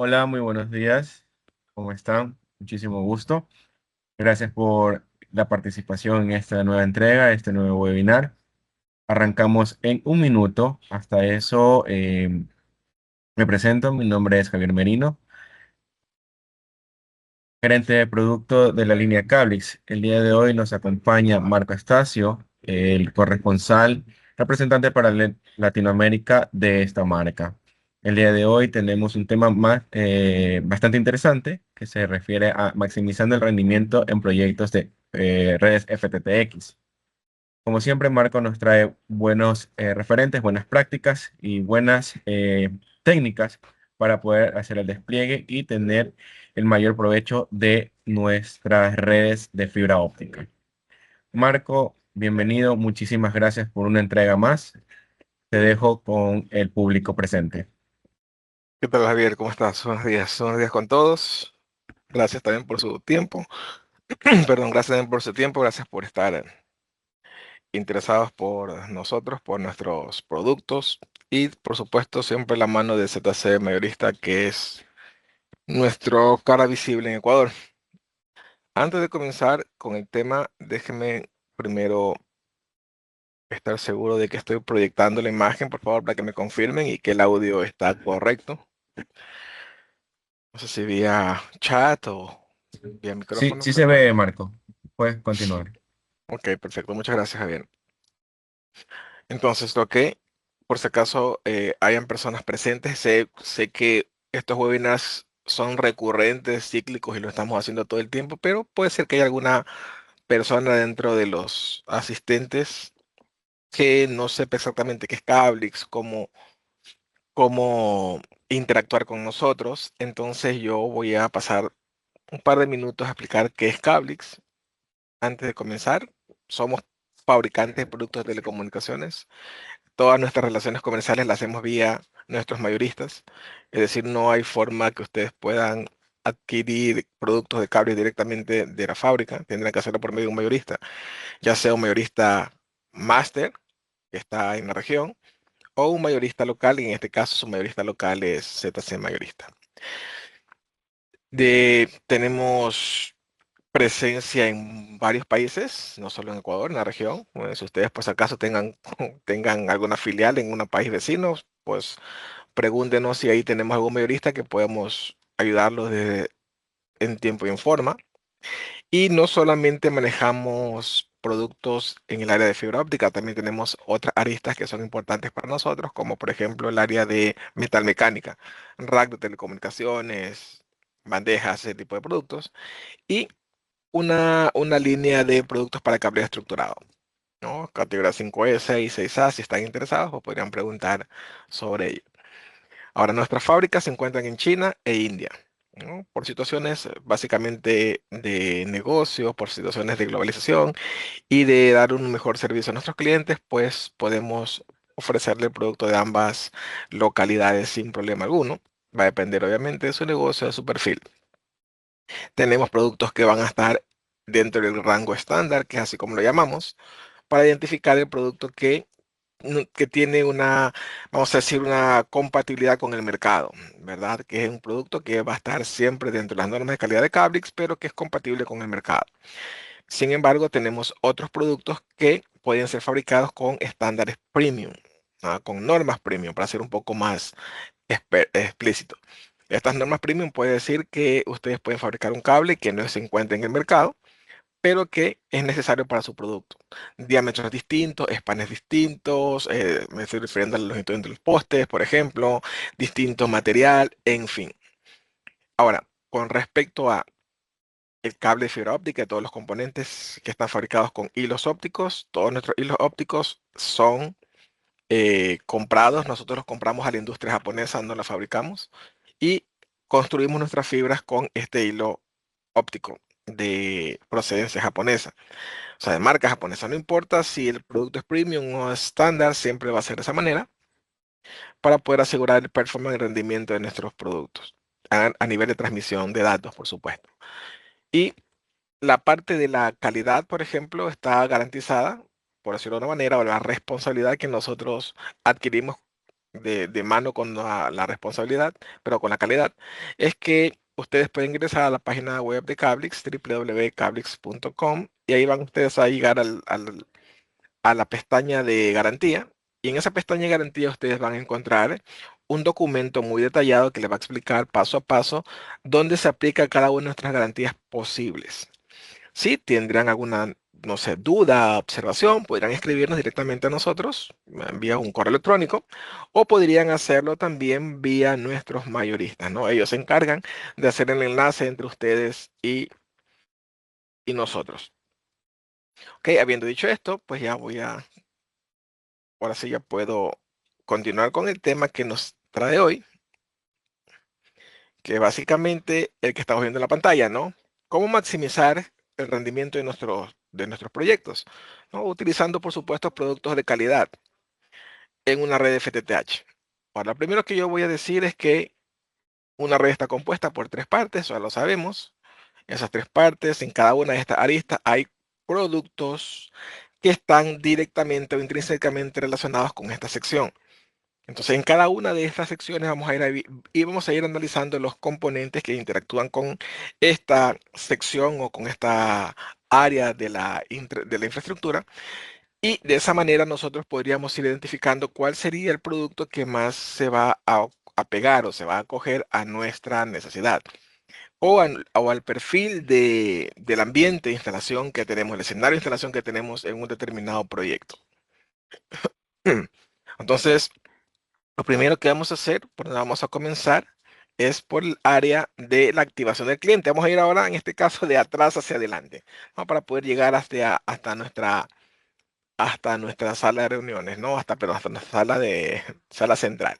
Hola, muy buenos días. ¿Cómo están? Muchísimo gusto. Gracias por la participación en esta nueva entrega, este nuevo webinar. Arrancamos en un minuto. Hasta eso, me presento. Mi nombre es Javier Merino, gerente de producto de la línea Cablix. El día de hoy nos acompaña Marco Estacio, el corresponsal, representante para Latinoamérica de esta marca. El día de hoy tenemos un tema bastante interesante que se refiere a maximizando el rendimiento en proyectos de redes FTTX. Como siempre, Marco nos trae buenos referentes, buenas prácticas y buenas técnicas para poder hacer el despliegue y tener el mayor provecho de nuestras redes de fibra óptica. Marco, bienvenido. Muchísimas gracias por una entrega más. Te dejo con el público presente. ¿Qué tal, Javier? ¿Cómo estás? Buenos días con todos. Gracias también por su tiempo. Perdón, gracias también por su tiempo. Gracias por estar interesados por nosotros, por nuestros productos y, por supuesto, siempre la mano de ZC Mayorista, que es nuestro cara visible en Ecuador. Antes de comenzar con el tema, déjeme primero estar seguro de que estoy proyectando la imagen, por favor, para que me confirmen y que el audio está correcto. No sé si vía chat o vía Sí, micrófono, sí se ve, Marco. Puedes continuar. Ok, perfecto. Muchas gracias, Javier. Entonces, lo que, por si acaso hayan personas presentes, sé que estos webinars son recurrentes, cíclicos y lo estamos haciendo todo el tiempo, pero puede ser que haya alguna persona dentro de los asistentes que no sepa exactamente qué es Cablix, cómo interactuar con nosotros. Entonces, yo voy a pasar un par de minutos a explicar qué es Cablix. Antes de comenzar, somos fabricantes de productos de telecomunicaciones. Todas nuestras relaciones comerciales las hacemos vía nuestros mayoristas. Es decir, no hay forma que ustedes puedan adquirir productos de cable directamente de la fábrica. Tendrán que hacerlo por medio de un mayorista, ya sea un mayorista máster, que está en la región, o un mayorista local, y en este caso su mayorista local es ZC Mayorista. Tenemos presencia en varios países, no solo en Ecuador, en la región. Bueno, si ustedes por si acaso tengan alguna filial en un país vecino, pues pregúntenos si ahí tenemos algún mayorista que podemos ayudarlos en tiempo y en forma. Y no solamente manejamos productos en el área de fibra óptica, también tenemos otras aristas que son importantes para nosotros, como por ejemplo el área de metalmecánica, rack de telecomunicaciones, bandejas, ese tipo de productos. Y una línea de productos para cableado estructurado, ¿no? Categoría 5S y 6A, si están interesados, pues podrían preguntar sobre ello. Ahora, nuestras fábricas se encuentran en China e India, ¿no? Por situaciones básicamente de negocio, por situaciones de globalización y de dar un mejor servicio a nuestros clientes, pues podemos ofrecerle el producto de ambas localidades sin problema alguno. Va a depender obviamente de su negocio, de su perfil. Tenemos productos que van a estar dentro del rango estándar, que es así como lo llamamos, para identificar el producto que tiene vamos a decir, una compatibilidad con el mercado, ¿verdad? Que es un producto que va a estar siempre dentro de las normas de calidad de Cablix, pero que es compatible con el mercado. Sin embargo, tenemos otros productos que pueden ser fabricados con estándares premium, ¿no? Con normas premium, para ser un poco más explícito. Estas normas premium puede decir que ustedes pueden fabricar un cable que no se encuentre en el mercado, pero que es necesario para su producto. Diámetros distintos, espanes distintos, me estoy refiriendo a la longitud de los postes, por ejemplo, distinto material, en fin. Ahora, con respecto a el cable de fibra óptica, todos los componentes que están fabricados con hilos ópticos, todos nuestros hilos ópticos son comprados, nosotros los compramos a la industria japonesa, no la fabricamos, y construimos nuestras fibras con este hilo óptico de procedencia japonesa, o sea, de marca japonesa. No importa si el producto es premium o estándar, siempre va a ser de esa manera para poder asegurar el performance y rendimiento de nuestros productos a nivel de transmisión de datos, por supuesto. Y la parte de la calidad, por ejemplo, está garantizada, por decirlo de una manera, o la responsabilidad que nosotros adquirimos de mano con la responsabilidad, pero con la calidad, es que ustedes pueden ingresar a la página web de Cablix, www.cablix.com, y ahí van ustedes a llegar a la pestaña de garantía. Y en esa pestaña de garantía ustedes van a encontrar un documento muy detallado que les va a explicar paso a paso dónde se aplica cada una de nuestras garantías posibles. Si tendrán alguna, no sé, duda, observación, podrán escribirnos directamente a nosotros, vía un correo electrónico, o podrían hacerlo también vía nuestros mayoristas, ¿no? Ellos se encargan de hacer el enlace entre ustedes y nosotros. Ok, habiendo dicho esto, pues ya ahora sí ya puedo continuar con el tema que nos trae hoy, que básicamente el que estamos viendo en la pantalla, ¿no? Cómo maximizar el rendimiento de nuestros proyectos, ¿no? Utilizando, por supuesto, productos de calidad en una red FTTH. Ahora, lo primero que yo voy a decir es que una red está compuesta por tres partes, ya lo sabemos. Esas tres partes, en cada una de estas aristas hay productos que están directamente o intrínsecamente relacionados con esta sección. Entonces, en cada una de estas secciones vamos a ir analizando los componentes que interactúan con esta sección o con esta área de la infraestructura. Y de esa manera nosotros podríamos ir identificando cuál sería el producto que más se va a pegar o se va a acoger a nuestra necesidad o al perfil del ambiente de instalación que tenemos, el escenario de instalación que tenemos en un determinado proyecto. Entonces, lo primero que vamos a hacer, por donde vamos a comenzar, es por el área de la activación del cliente. Vamos a ir ahora, en este caso, de atrás hacia adelante, ¿no? Para poder llegar hasta nuestra sala de reuniones, ¿no? Hasta nuestra sala central.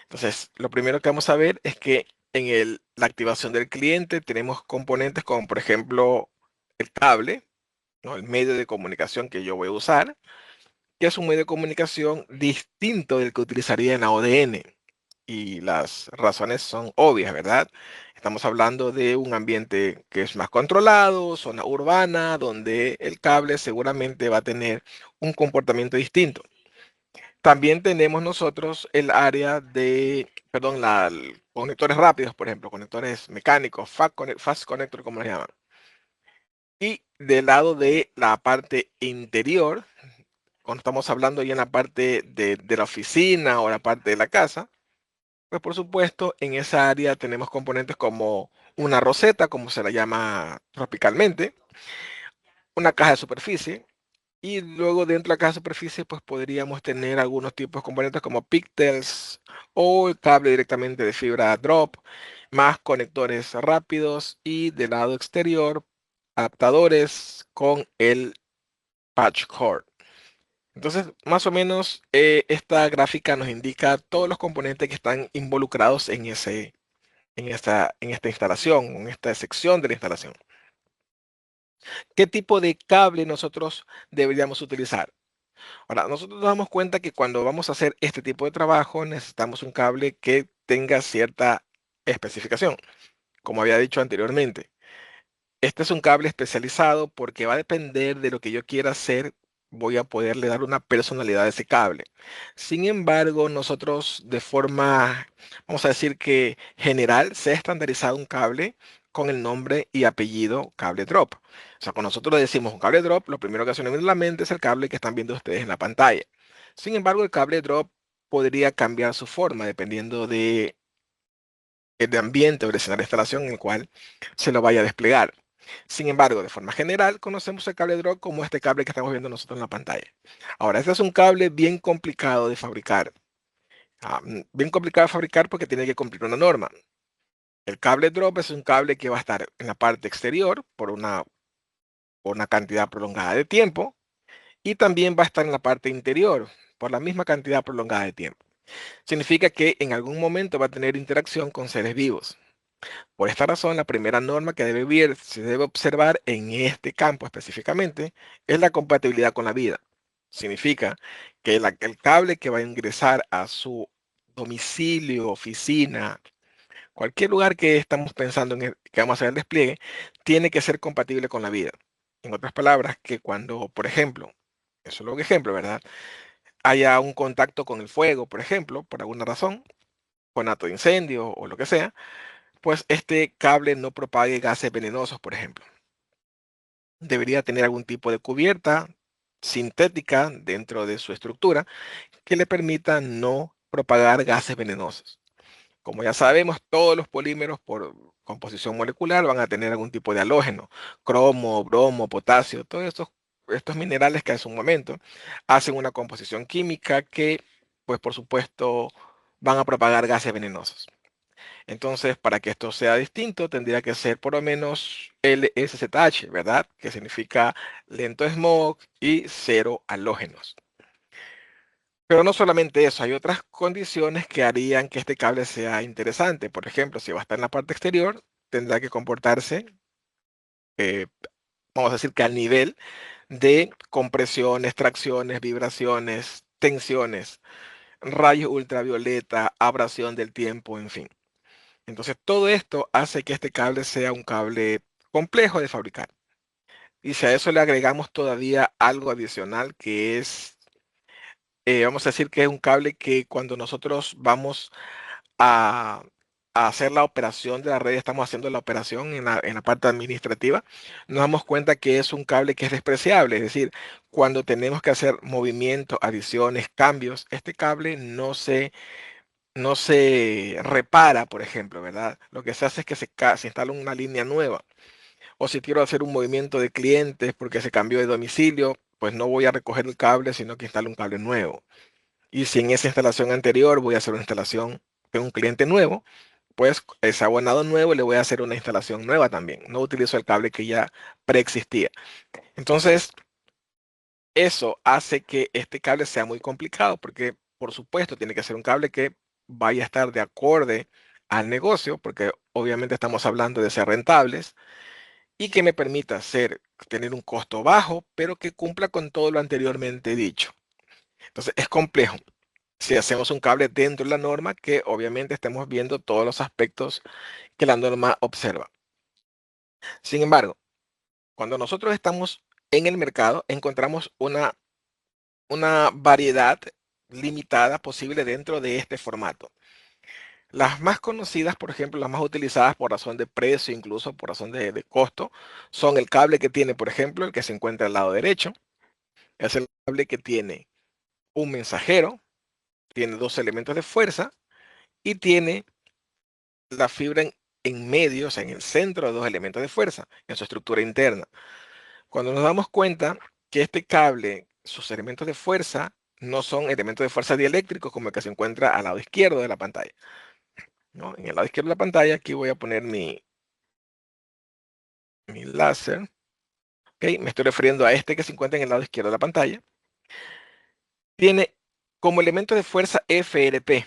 Entonces, lo primero que vamos a ver es que en la activación del cliente tenemos componentes como, por ejemplo, el cable, ¿no? El medio de comunicación que yo voy a usar, que es un medio de comunicación distinto del que utilizaría en la ODN. Y las razones son obvias, ¿verdad? Estamos hablando de un ambiente que es más controlado, zona urbana, donde el cable seguramente va a tener un comportamiento distinto. También tenemos nosotros el área perdón, conectores rápidos, por ejemplo, conectores mecánicos, fast connector, como les llaman. Y del lado de la parte interior, cuando estamos hablando ya en la parte de la oficina o la parte de la casa, pues por supuesto, en esa área tenemos componentes como una roseta, como se la llama tropicalmente, una caja de superficie, y luego dentro de la caja de superficie, pues podríamos tener algunos tipos de componentes como pigtails o el cable directamente de fibra drop, más conectores rápidos y del lado exterior, adaptadores con el patch cord. Entonces, más o menos, esta gráfica nos indica todos los componentes que están involucrados en esta instalación, en esta sección de la instalación. ¿Qué tipo de cable nosotros deberíamos utilizar? Ahora, nosotros nos damos cuenta que cuando vamos a hacer este tipo de trabajo necesitamos un cable que tenga cierta especificación, como había dicho anteriormente. Este es un cable especializado porque va a depender de lo que yo quiera hacer, voy a poderle dar una personalidad a ese cable. Sin embargo, nosotros de forma, vamos a decir que general, se ha estandarizado un cable con el nombre y apellido cable drop. O sea, cuando nosotros decimos un cable drop, lo primero que se nos viene a la mente es el cable que están viendo ustedes en la pantalla. Sin embargo, el cable drop podría cambiar su forma dependiendo de ambiente o el escenario de instalación en el cual se lo vaya a desplegar. Sin embargo, de forma general, conocemos el cable drop como este cable que estamos viendo nosotros en la pantalla. Ahora, este es un cable bien complicado de fabricar. Bien complicado de fabricar porque tiene que cumplir una norma. El cable drop es un cable que va a estar en la parte exterior por una cantidad prolongada de tiempo y también va a estar en la parte interior por la misma cantidad prolongada de tiempo. Significa que en algún momento va a tener interacción con seres vivos. Por esta razón, la primera norma que se debe observar en este campo específicamente es la compatibilidad con la vida. Significa que el cable que va a ingresar a su domicilio, oficina, cualquier lugar que estamos pensando que vamos a hacer el despliegue, tiene que ser compatible con la vida. En otras palabras, que cuando, por ejemplo, eso es un ejemplo, ¿verdad? haya un contacto con el fuego, por ejemplo, por alguna razón, conato de incendio o lo que sea, pues este cable no propague gases venenosos, por ejemplo. Debería tener algún tipo de cubierta sintética dentro de su estructura que le permita no propagar gases venenosos. Como ya sabemos, todos los polímeros por composición molecular van a tener algún tipo de halógeno, cromo, bromo, potasio, todos estos minerales que en su momento hacen una composición química que, pues por supuesto, van a propagar gases venenosos. Entonces, para que esto sea distinto, tendría que ser por lo menos LSZH, ¿verdad? Que significa lento smog y cero halógenos. Pero no solamente eso, hay otras condiciones que harían que este cable sea interesante. Por ejemplo, si va a estar en la parte exterior, tendrá que comportarse, eh, vamos a decir que al nivel de compresiones, tracciones, vibraciones, tensiones, rayos ultravioleta, abrasión del tiempo, en fin. Entonces, todo esto hace que este cable sea un cable complejo de fabricar. Y si a eso le agregamos todavía algo adicional que es, vamos a decir que es un cable que cuando nosotros vamos a, a hacer la operación de la red, estamos haciendo la operación en la parte administrativa, nos damos cuenta que es un cable que es despreciable. Es decir, cuando tenemos que hacer movimientos, adiciones, cambios, este cable no se repara, por ejemplo, ¿verdad? Lo que se hace es que se instala una línea nueva. O si quiero hacer un movimiento de clientes porque se cambió de domicilio, pues no voy a recoger el cable, sino que instalo un cable nuevo. Y si en esa instalación anterior voy a hacer una instalación de un cliente nuevo, pues ese abonado nuevo le voy a hacer una instalación nueva también. No utilizo el cable que ya preexistía. Entonces, eso hace que este cable sea muy complicado porque, por supuesto, tiene que ser un cable que vaya a estar de acorde al negocio, porque obviamente estamos hablando de ser rentables y que me permita tener un costo bajo, pero que cumpla con todo lo anteriormente dicho. Entonces, es complejo. Si hacemos un cable dentro de la norma, que obviamente estemos viendo todos los aspectos que la norma observa. Sin embargo, cuando nosotros estamos en el mercado, encontramos una variedad limitada posible dentro de este formato. Las más conocidas, por ejemplo, las más utilizadas por razón de precio, incluso por razón de costo, son el cable que tiene, por ejemplo, el que se encuentra al lado derecho. Es el cable que tiene un mensajero, tiene dos elementos de fuerza y tiene la fibra en medio, o sea, en el centro de dos elementos de fuerza, en su estructura interna. Cuando nos damos cuenta que este cable, sus elementos de fuerza, no son elementos de fuerza dieléctricos como el que se encuentra al lado izquierdo de la pantalla, ¿no? En el lado izquierdo de la pantalla, aquí voy a poner mi láser. ¿Ok? Me estoy refiriendo a este que se encuentra en el lado izquierdo de la pantalla. Tiene como elemento de fuerza FRP.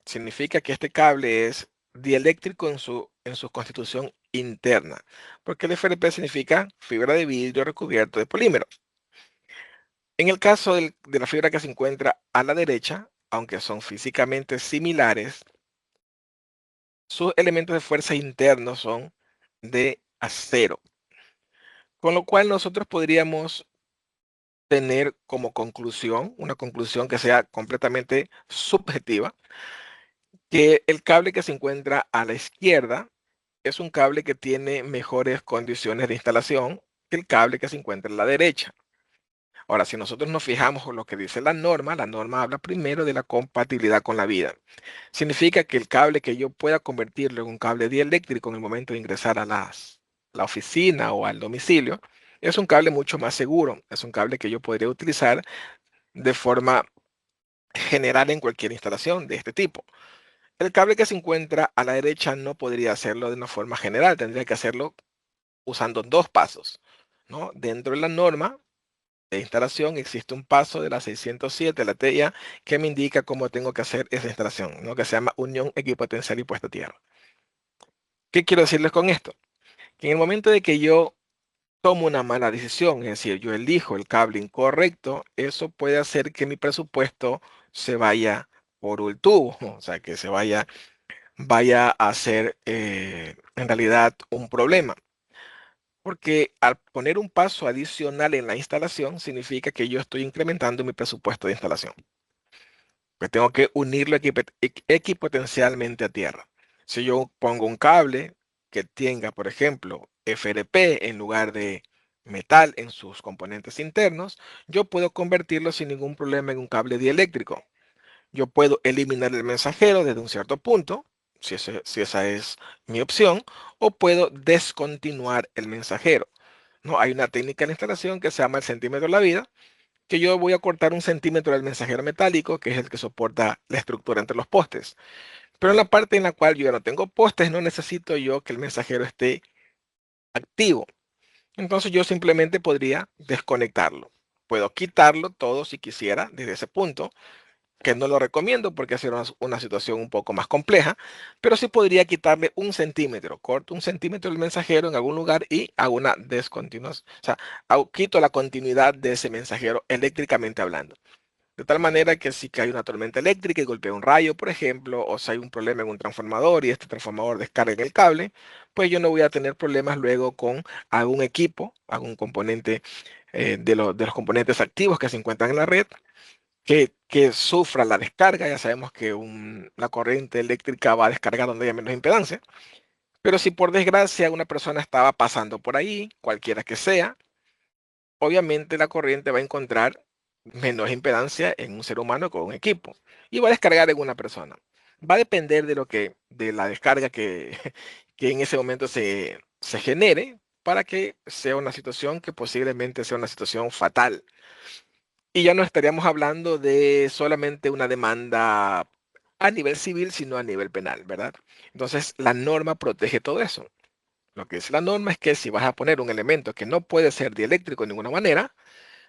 Significa que este cable es dieléctrico en su constitución interna, porque el FRP significa fibra de vidrio recubierto de polímero. En el caso de la fibra que se encuentra a la derecha, aunque son físicamente similares, sus elementos de fuerza internos son de acero, con lo cual nosotros podríamos tener como conclusión, una conclusión que sea completamente subjetiva, que el cable que se encuentra a la izquierda es un cable que tiene mejores condiciones de instalación que el cable que se encuentra a la derecha. Ahora, si nosotros nos fijamos en lo que dice la norma habla primero de la compatibilidad con la vida. Significa que el cable que yo pueda convertirlo en un cable dieléctrico en el momento de ingresar a la oficina o al domicilio, es un cable mucho más seguro. Es un cable que yo podría utilizar de forma general en cualquier instalación de este tipo. El cable que se encuentra a la derecha no podría hacerlo de una forma general, tendría que hacerlo usando dos pasos, ¿no? Dentro de la norma de instalación existe un paso de la 607, la TIA, que me indica cómo tengo que hacer esa instalación, ¿no? Que se llama unión equipotencial y puesta a tierra. ¿Qué quiero decirles con esto? Que en el momento de que yo tomo una mala decisión, es decir, yo elijo el cable incorrecto, eso puede hacer que mi presupuesto se vaya por el tubo, o sea, que vaya a ser en realidad un problema. Porque al poner un paso adicional en la instalación, significa que yo estoy incrementando mi presupuesto de instalación. Pues tengo que unirlo equipotencialmente a tierra. Si yo pongo un cable que tenga, por ejemplo, FRP en lugar de metal en sus componentes internos, yo puedo convertirlo sin ningún problema en un cable dieléctrico. Yo puedo eliminar el mensajero desde un cierto punto, si esa es mi opción, o puedo descontinuar el mensajero. No, hay una técnica en la instalación que se llama el centímetro de la vida, que yo voy a cortar 1 centímetro del mensajero metálico, que es el que soporta la estructura entre los postes. Pero en la parte en la cual yo ya no tengo postes, no necesito yo que el mensajero esté activo. Entonces yo simplemente podría desconectarlo. Puedo quitarlo todo si quisiera desde ese punto, que no lo recomiendo porque hacer una situación un poco más compleja, pero sí podría quitarle 1 centímetro, corto 1 centímetro del mensajero en algún lugar y hago una descontinuación, o sea, quito la continuidad de ese mensajero eléctricamente hablando. De tal manera que si que hay una tormenta eléctrica y golpea un rayo, por ejemplo, o si hay un problema en un transformador y este transformador descarga en el cable, pues yo no voy a tener problemas luego con algún equipo, algún componente de los componentes activos que se encuentran en la red que sufra la descarga. Ya sabemos que la corriente eléctrica va a descargar donde haya menos impedancia. Pero si por desgracia una persona estaba pasando por ahí, cualquiera que sea, obviamente la corriente va a encontrar menos impedancia en un ser humano con un equipo y va a descargar en una persona. Va a depender de la descarga que en ese momento se genere para que sea una situación que posiblemente sea una situación fatal. Y ya no estaríamos hablando de solamente una demanda a nivel civil, sino a nivel penal, ¿verdad? Entonces, la norma protege todo eso. Lo que dice la norma es que si vas a poner un elemento que no puede ser dieléctrico de ninguna manera,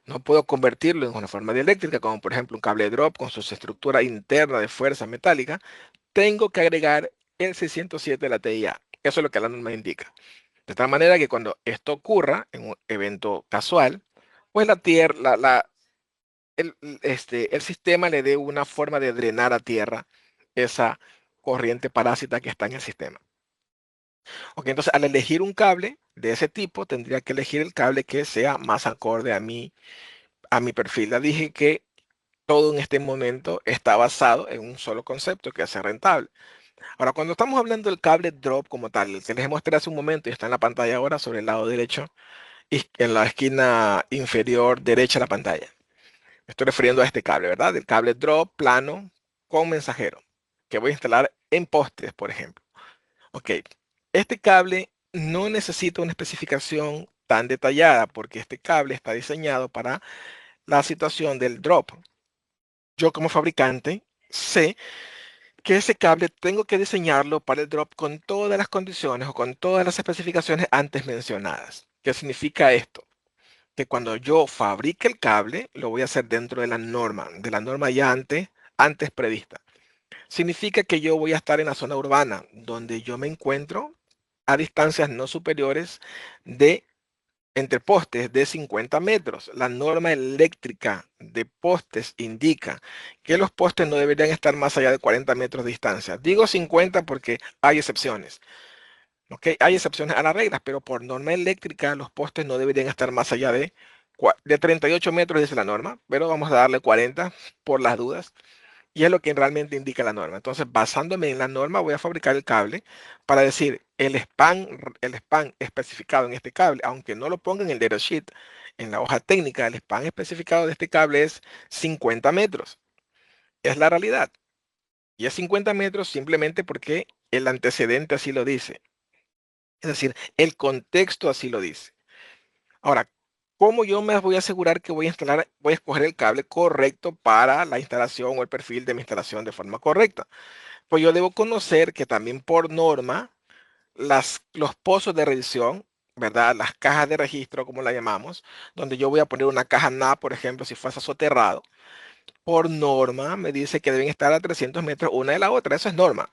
no puedo convertirlo en una forma dieléctrica, como por ejemplo un cable drop con su estructura interna de fuerza metálica, tengo que agregar el 607 de la TIA. Eso es lo que la norma indica. De tal manera que cuando esto ocurra en un evento casual, pues la tierra, el sistema le dé una forma de drenar a tierra esa corriente parásita que está en el sistema. Ok, entonces al elegir un cable de ese tipo, tendría que elegir el cable que sea más acorde a mi perfil. Ya dije que todo en este momento está basado en un solo concepto, que es ser rentable. Ahora, cuando estamos hablando del cable drop como tal, el que les mostré hace un momento y está en la pantalla ahora sobre el lado derecho y en la esquina inferior derecha de la pantalla. Me estoy refiriendo a este cable, ¿verdad? El cable drop plano con mensajero, que voy a instalar en postes, por ejemplo. Ok, este cable no necesita una especificación tan detallada porque este cable está diseñado para la situación del drop. Yo como fabricante sé que ese cable tengo que diseñarlo para el drop con todas las condiciones o con todas las especificaciones antes mencionadas. ¿Qué significa esto? Que cuando yo fabrique el cable, lo voy a hacer dentro de la norma ya antes prevista. Significa que yo voy a estar en la zona urbana, donde yo me encuentro a distancias no superiores de entre postes de 50 metros. La norma eléctrica de postes indica que los postes no deberían estar más allá de 40 metros de distancia. Digo 50 porque hay excepciones. ¿Ok? Hay excepciones a las reglas, pero por norma eléctrica los postes no deberían estar más allá de 38 metros, dice la norma, pero vamos a darle 40 por las dudas. Y es lo que realmente indica la norma. Entonces, basándome en la norma, voy a fabricar el cable para decir el span especificado en este cable, aunque no lo ponga en el datasheet, en la hoja técnica, el span especificado de este cable es 50 metros. Es la realidad. Y es 50 metros simplemente porque el antecedente así lo dice. Es decir, el contexto así lo dice. Ahora, ¿cómo yo me voy a asegurar que voy a escoger el cable correcto para la instalación o el perfil de mi instalación de forma correcta? Pues yo debo conocer que también por norma, los pozos de revisión, ¿verdad? Las cajas de registro, como la llamamos, donde yo voy a poner una caja NAP, por ejemplo, si fuese soterrado, por norma me dice que deben estar a 300 metros una de la otra. Eso es norma.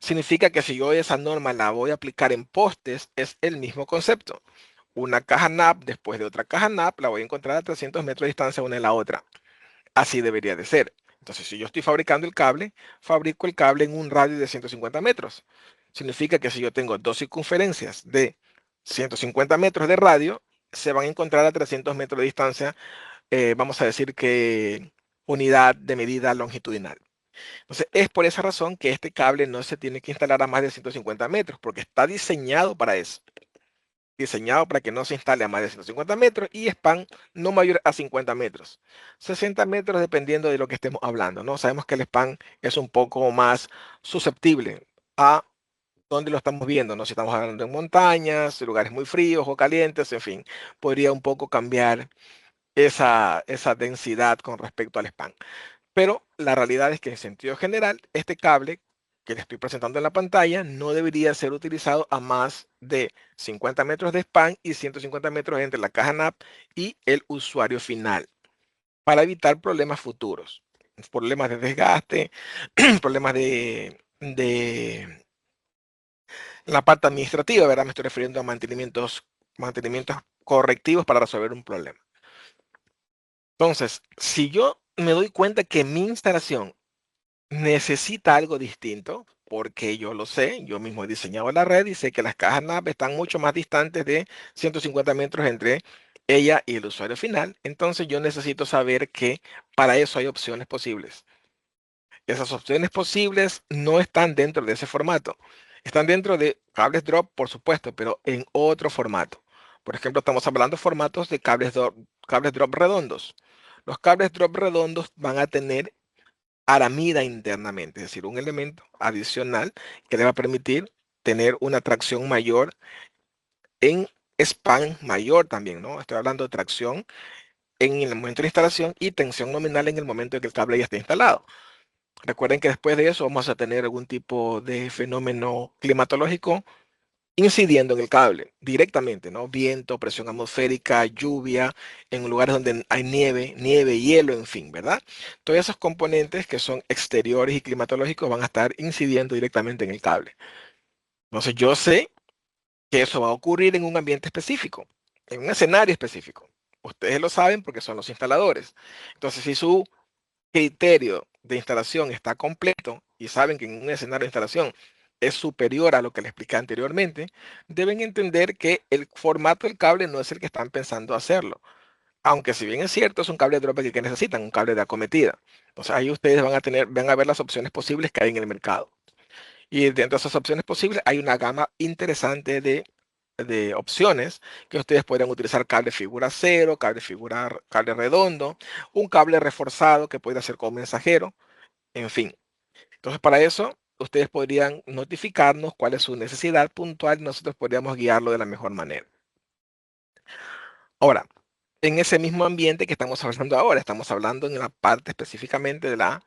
Significa que si yo esa norma la voy a aplicar en postes, es el mismo concepto. Una caja NAP después de otra caja NAP la voy a encontrar a 300 metros de distancia una de la otra. Así debería de ser. Entonces, si yo estoy fabricando el cable, fabrico el cable en un radio de 150 metros. Significa que si yo tengo dos circunferencias de 150 metros de radio, se van a encontrar a 300 metros de distancia, vamos a decir que unidad de medida longitudinal. Entonces, es por esa razón que este cable no se tiene que instalar a más de 150 metros, porque está diseñado para eso. Diseñado para que no se instale a más de 150 metros y span no mayor a 50 metros. 60 metros dependiendo de lo que estemos hablando, ¿no? Sabemos que el span es un poco más susceptible a dónde lo estamos viendo, ¿no? Si estamos hablando en montañas, lugares muy fríos o calientes, en fin, podría un poco cambiar esa densidad con respecto al span. Pero la realidad es que en sentido general, este cable que le estoy presentando en la pantalla no debería ser utilizado a más de 50 metros de span y 150 metros entre la caja NAP y el usuario final, para evitar problemas futuros, problemas de desgaste, problemas de la parte administrativa, ¿verdad? Me estoy refiriendo a mantenimientos correctivos para resolver un problema. Entonces, si yo me doy cuenta que mi instalación necesita algo distinto, porque yo lo sé, yo mismo he diseñado la red y sé que las cajas NAP están mucho más distantes de 150 metros entre ella y el usuario final. Entonces yo necesito saber que para eso hay opciones posibles. Esas opciones posibles no están dentro de ese formato. Están dentro de cables drop, por supuesto, pero en otro formato. Por ejemplo, estamos hablando de formatos de cables drop redondos. Los cables drop redondos van a tener aramida internamente, es decir, un elemento adicional que le va a permitir tener una tracción mayor en span mayor también, ¿no? Estoy hablando de tracción en el momento de instalación y tensión nominal en el momento en que el cable ya esté instalado. Recuerden que después de eso vamos a tener algún tipo de fenómeno climatológico incidiendo en el cable directamente, ¿no? Viento, presión atmosférica, lluvia, en lugares donde hay nieve, hielo, en fin, ¿verdad? Todos esos componentes que son exteriores y climatológicos van a estar incidiendo directamente en el cable. Entonces yo sé que eso va a ocurrir en un ambiente específico, en un escenario específico. Ustedes lo saben porque son los instaladores. Entonces, si su criterio de instalación está completo y saben que en un escenario de instalación es superior a lo que les expliqué anteriormente, deben entender que el formato del cable no es el que están pensando hacerlo. Aunque si bien es cierto, es un cable de drop que necesitan, un cable de acometida. Entonces ahí ustedes van a ver las opciones posibles que hay en el mercado. Y dentro de esas opciones posibles hay una gama interesante de opciones que ustedes podrían utilizar cable figura cero, cable redondo, un cable reforzado que puede ser como mensajero, en fin. Entonces para eso ustedes podrían notificarnos cuál es su necesidad puntual y nosotros podríamos guiarlo de la mejor manera. Ahora, en ese mismo ambiente que estamos hablando ahora, estamos hablando en la parte específicamente de la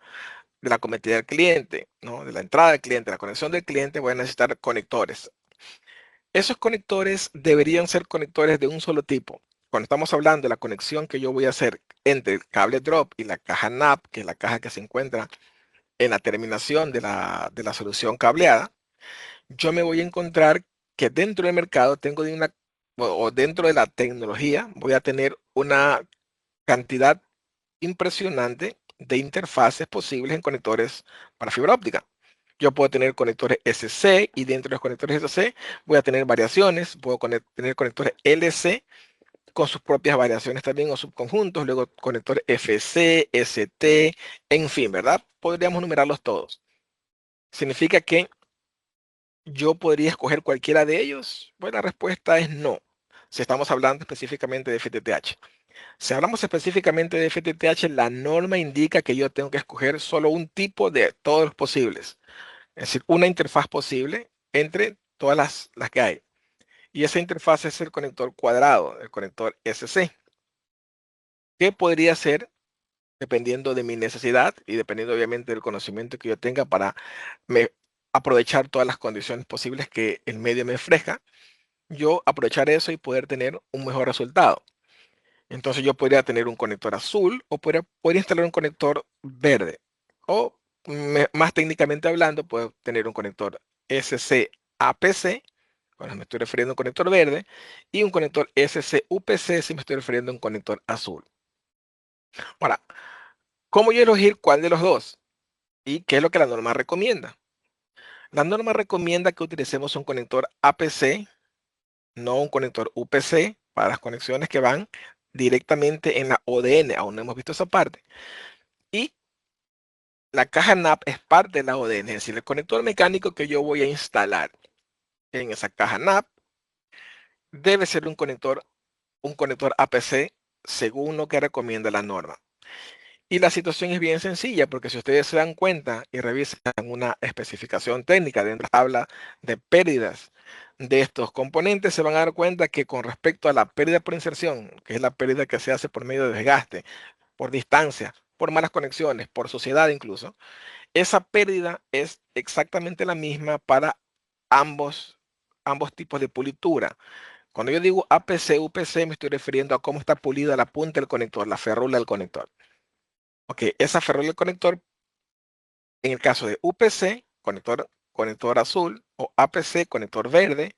cometida del cliente, ¿no? De la entrada del cliente, la conexión del cliente, voy a necesitar conectores. Esos conectores deberían ser conectores de un solo tipo. Cuando estamos hablando de la conexión que yo voy a hacer entre el cable drop y la caja NAP, que es la caja que se encuentra en la terminación de la solución cableada, yo me voy a encontrar que dentro del mercado tengo o dentro de la tecnología, voy a tener una cantidad impresionante de interfaces posibles en conectores para fibra óptica. Yo puedo tener conectores SC y dentro de los conectores SC voy a tener variaciones, puedo tener conectores LC con sus propias variaciones también o subconjuntos, luego conectores FC, ST, en fin, ¿verdad? Podríamos numerarlos todos. ¿Significa que yo podría escoger cualquiera de ellos? Pues la respuesta es no, si estamos hablando específicamente de FTTH. Si hablamos específicamente de FTTH, la norma indica que yo tengo que escoger solo un tipo de todos los posibles. Es decir, una interfaz posible entre todas las que hay. Y esa interfaz es el conector cuadrado, el conector SC, que podría ser, dependiendo de mi necesidad y dependiendo obviamente del conocimiento que yo tenga para aprovechar todas las condiciones posibles que el medio me ofrezca, yo aprovechar eso y poder tener un mejor resultado. Entonces yo podría tener un conector azul o podría instalar un conector verde. O más técnicamente hablando, puedo tener un conector SC-APC, cuando me estoy refiriendo a un conector verde, y un conector SC-UPC si me estoy refiriendo a un conector azul. Ahora, ¿cómo yo elegir cuál de los dos? ¿Y qué es lo que la norma recomienda? La norma recomienda que utilicemos un conector APC no un conector UPC para las conexiones que van directamente en la ODN. Aún no hemos visto esa parte. Y la caja NAP es parte de la ODN, es decir, el conector mecánico que yo voy a instalar en esa caja NAP debe ser un conector APC según lo que recomienda la norma. Y la situación es bien sencilla, porque si ustedes se dan cuenta y revisan una especificación técnica dentro de la tabla de pérdidas de estos componentes, se van a dar cuenta que con respecto a la pérdida por inserción, que es la pérdida que se hace por medio de desgaste, por distancia, por malas conexiones, por suciedad incluso, esa pérdida es exactamente la misma para ambos, ambos tipos de pulitura. Cuando yo digo APC, UPC, me estoy refiriendo a cómo está pulida la punta del conector, la ferrula del conector. Ok, esa ferrula del conector, en el caso de UPC, conector azul, o APC, conector verde,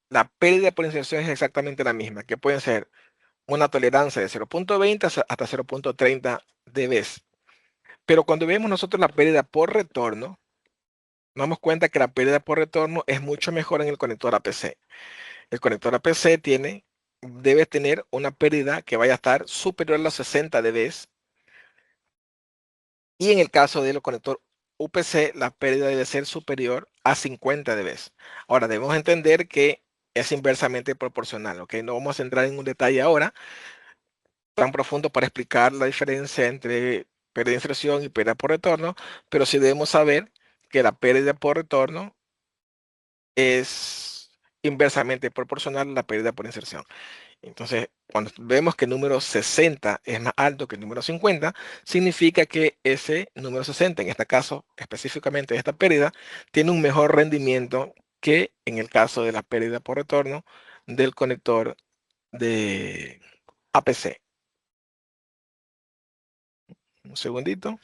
la pérdida por inserción es exactamente la misma, que puede ser una tolerancia de 0.20 hasta 0.30 dB. Pero cuando vemos nosotros la pérdida por retorno, nos damos cuenta que la pérdida por retorno es mucho mejor en el conector APC. El conector APC debe tener una pérdida que vaya a estar superior a los 60 dB. Y en el caso del conector UPC, la pérdida debe ser superior a 50 dB. Ahora, debemos entender que es inversamente proporcional, ¿ok? No vamos a entrar en un detalle ahora tan profundo para explicar la diferencia entre pérdida de inserción y pérdida por retorno, pero sí debemos saber que la pérdida por retorno es inversamente proporcional a la pérdida por inserción. Entonces, cuando vemos que el número 60 es más alto que el número 50, significa que ese número 60, en este caso específicamente esta pérdida, tiene un mejor rendimiento que en el caso de la pérdida por retorno del conector de APC. Un segundito.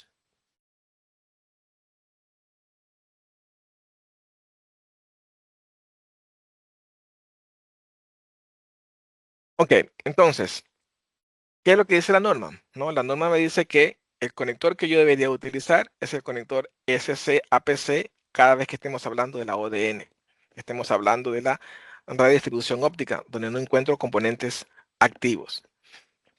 Ok, entonces, ¿qué es lo que dice la norma? ¿No? La norma me dice que el conector que yo debería utilizar es el conector SC-APC cada vez que estemos hablando de la ODN. Estemos hablando de la radiodistribución óptica, donde no encuentro componentes activos.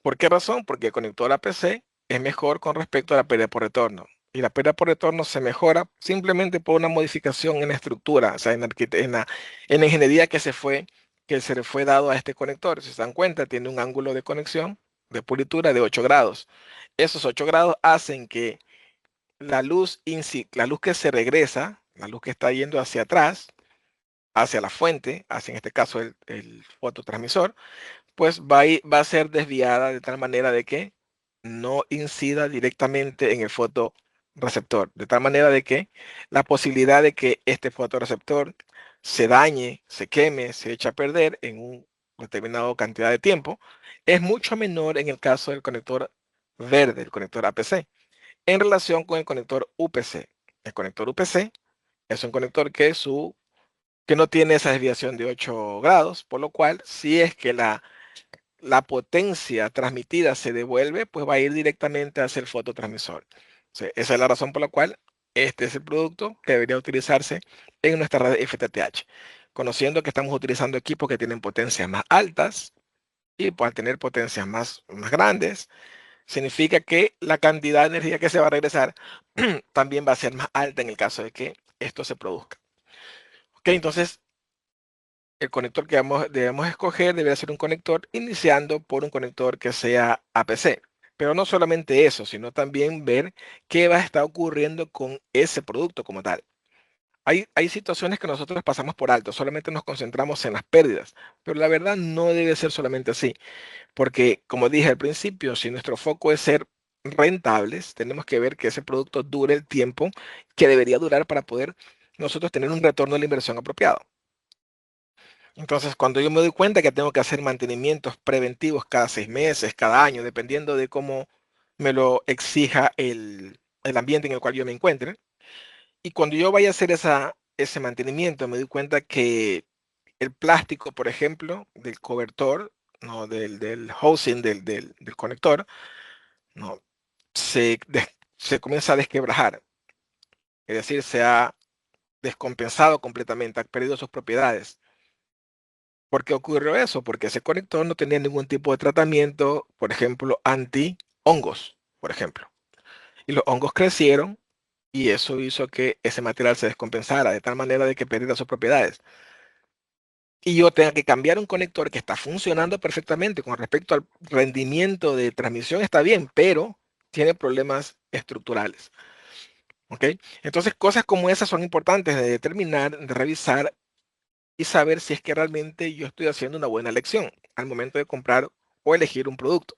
¿Por qué razón? Porque el conector APC es mejor con respecto a la pérdida por retorno. Y la pérdida por retorno se mejora simplemente por una modificación en la estructura, o sea, en la ingeniería que se le fue dado a este conector. Si se dan cuenta, tiene un ángulo de conexión de pulitura de 8 grados. Esos 8 grados hacen que la luz que se regresa, la luz que está yendo hacia atrás, hacia la fuente, hacia en este caso el fototransmisor, pues va a ser desviada de tal manera de que no incida directamente en el fotorreceptor, de tal manera de que la posibilidad de que este fotorreceptor se dañe, se queme, se eche a perder en un determinado cantidad de tiempo, es mucho menor en el caso del conector verde, el conector APC, en relación con el conector UPC. El conector UPC es un conector que no tiene esa desviación de 8 grados, por lo cual, si es que la potencia transmitida se devuelve, pues va a ir directamente hacia el fototransmisor. Esa es la razón por la cual este es el producto que debería utilizarse en nuestra red FTTH. Conociendo que estamos utilizando equipos que tienen potencias más altas y al tener potencias más grandes, significa que la cantidad de energía que se va a regresar también va a ser más alta en el caso de que esto se produzca. Ok, entonces el conector que debemos escoger debería ser un conector iniciando por un conector que sea APC. Pero no solamente eso, sino también ver qué va a estar ocurriendo con ese producto como tal. Hay situaciones que nosotros pasamos por alto, solamente nos concentramos en las pérdidas, pero la verdad no debe ser solamente así, porque como dije al principio, si nuestro foco es ser rentables, tenemos que ver que ese producto dure el tiempo que debería durar para poder nosotros tener un retorno de la inversión apropiado. Entonces, cuando yo me doy cuenta que tengo que hacer mantenimientos preventivos cada 6 meses, cada año, dependiendo de cómo me lo exija el ambiente en el cual yo me encuentre, y cuando yo vaya a hacer ese mantenimiento, me doy cuenta que el plástico, por ejemplo, del cobertor, ¿no? del housing del conector, ¿no? se comienza a desquebrajar, es decir, se ha descompensado completamente, ha perdido sus propiedades. ¿Por qué ocurrió eso? Porque ese conector no tenía ningún tipo de tratamiento, por ejemplo, anti-hongos, por ejemplo. Y los hongos crecieron y eso hizo que ese material se descompensara de tal manera de que perdiera sus propiedades. Y yo tenga que cambiar un conector que está funcionando perfectamente con respecto al rendimiento de transmisión, está bien, pero tiene problemas estructurales. ¿Ok? Entonces, cosas como esas son importantes de determinar, de revisar y saber si es que realmente yo estoy haciendo una buena elección al momento de comprar o elegir un producto.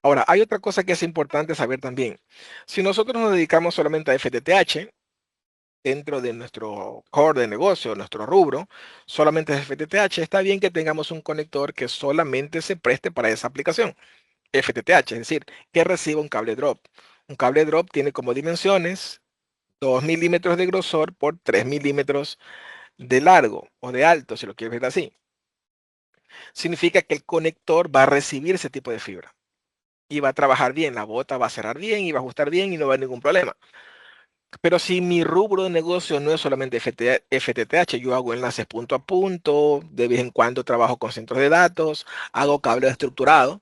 Ahora, hay otra cosa que es importante saber también. Si nosotros nos dedicamos solamente a FTTH, dentro de nuestro core de negocio, nuestro rubro, solamente es FTTH, está bien que tengamos un conector que solamente se preste para esa aplicación. FTTH, es decir, que reciba un cable drop. Un cable drop tiene como dimensiones 2 milímetros de grosor por 3 milímetros de largo o de alto, si lo quieres ver así. Significa que el conector va a recibir ese tipo de fibra y va a trabajar bien, la bota va a cerrar bien y va a ajustar bien y no va a haber ningún problema. Pero si mi rubro de negocio no es solamente FTTH, yo hago enlaces punto a punto, de vez en cuando trabajo con centros de datos, hago cable estructurado,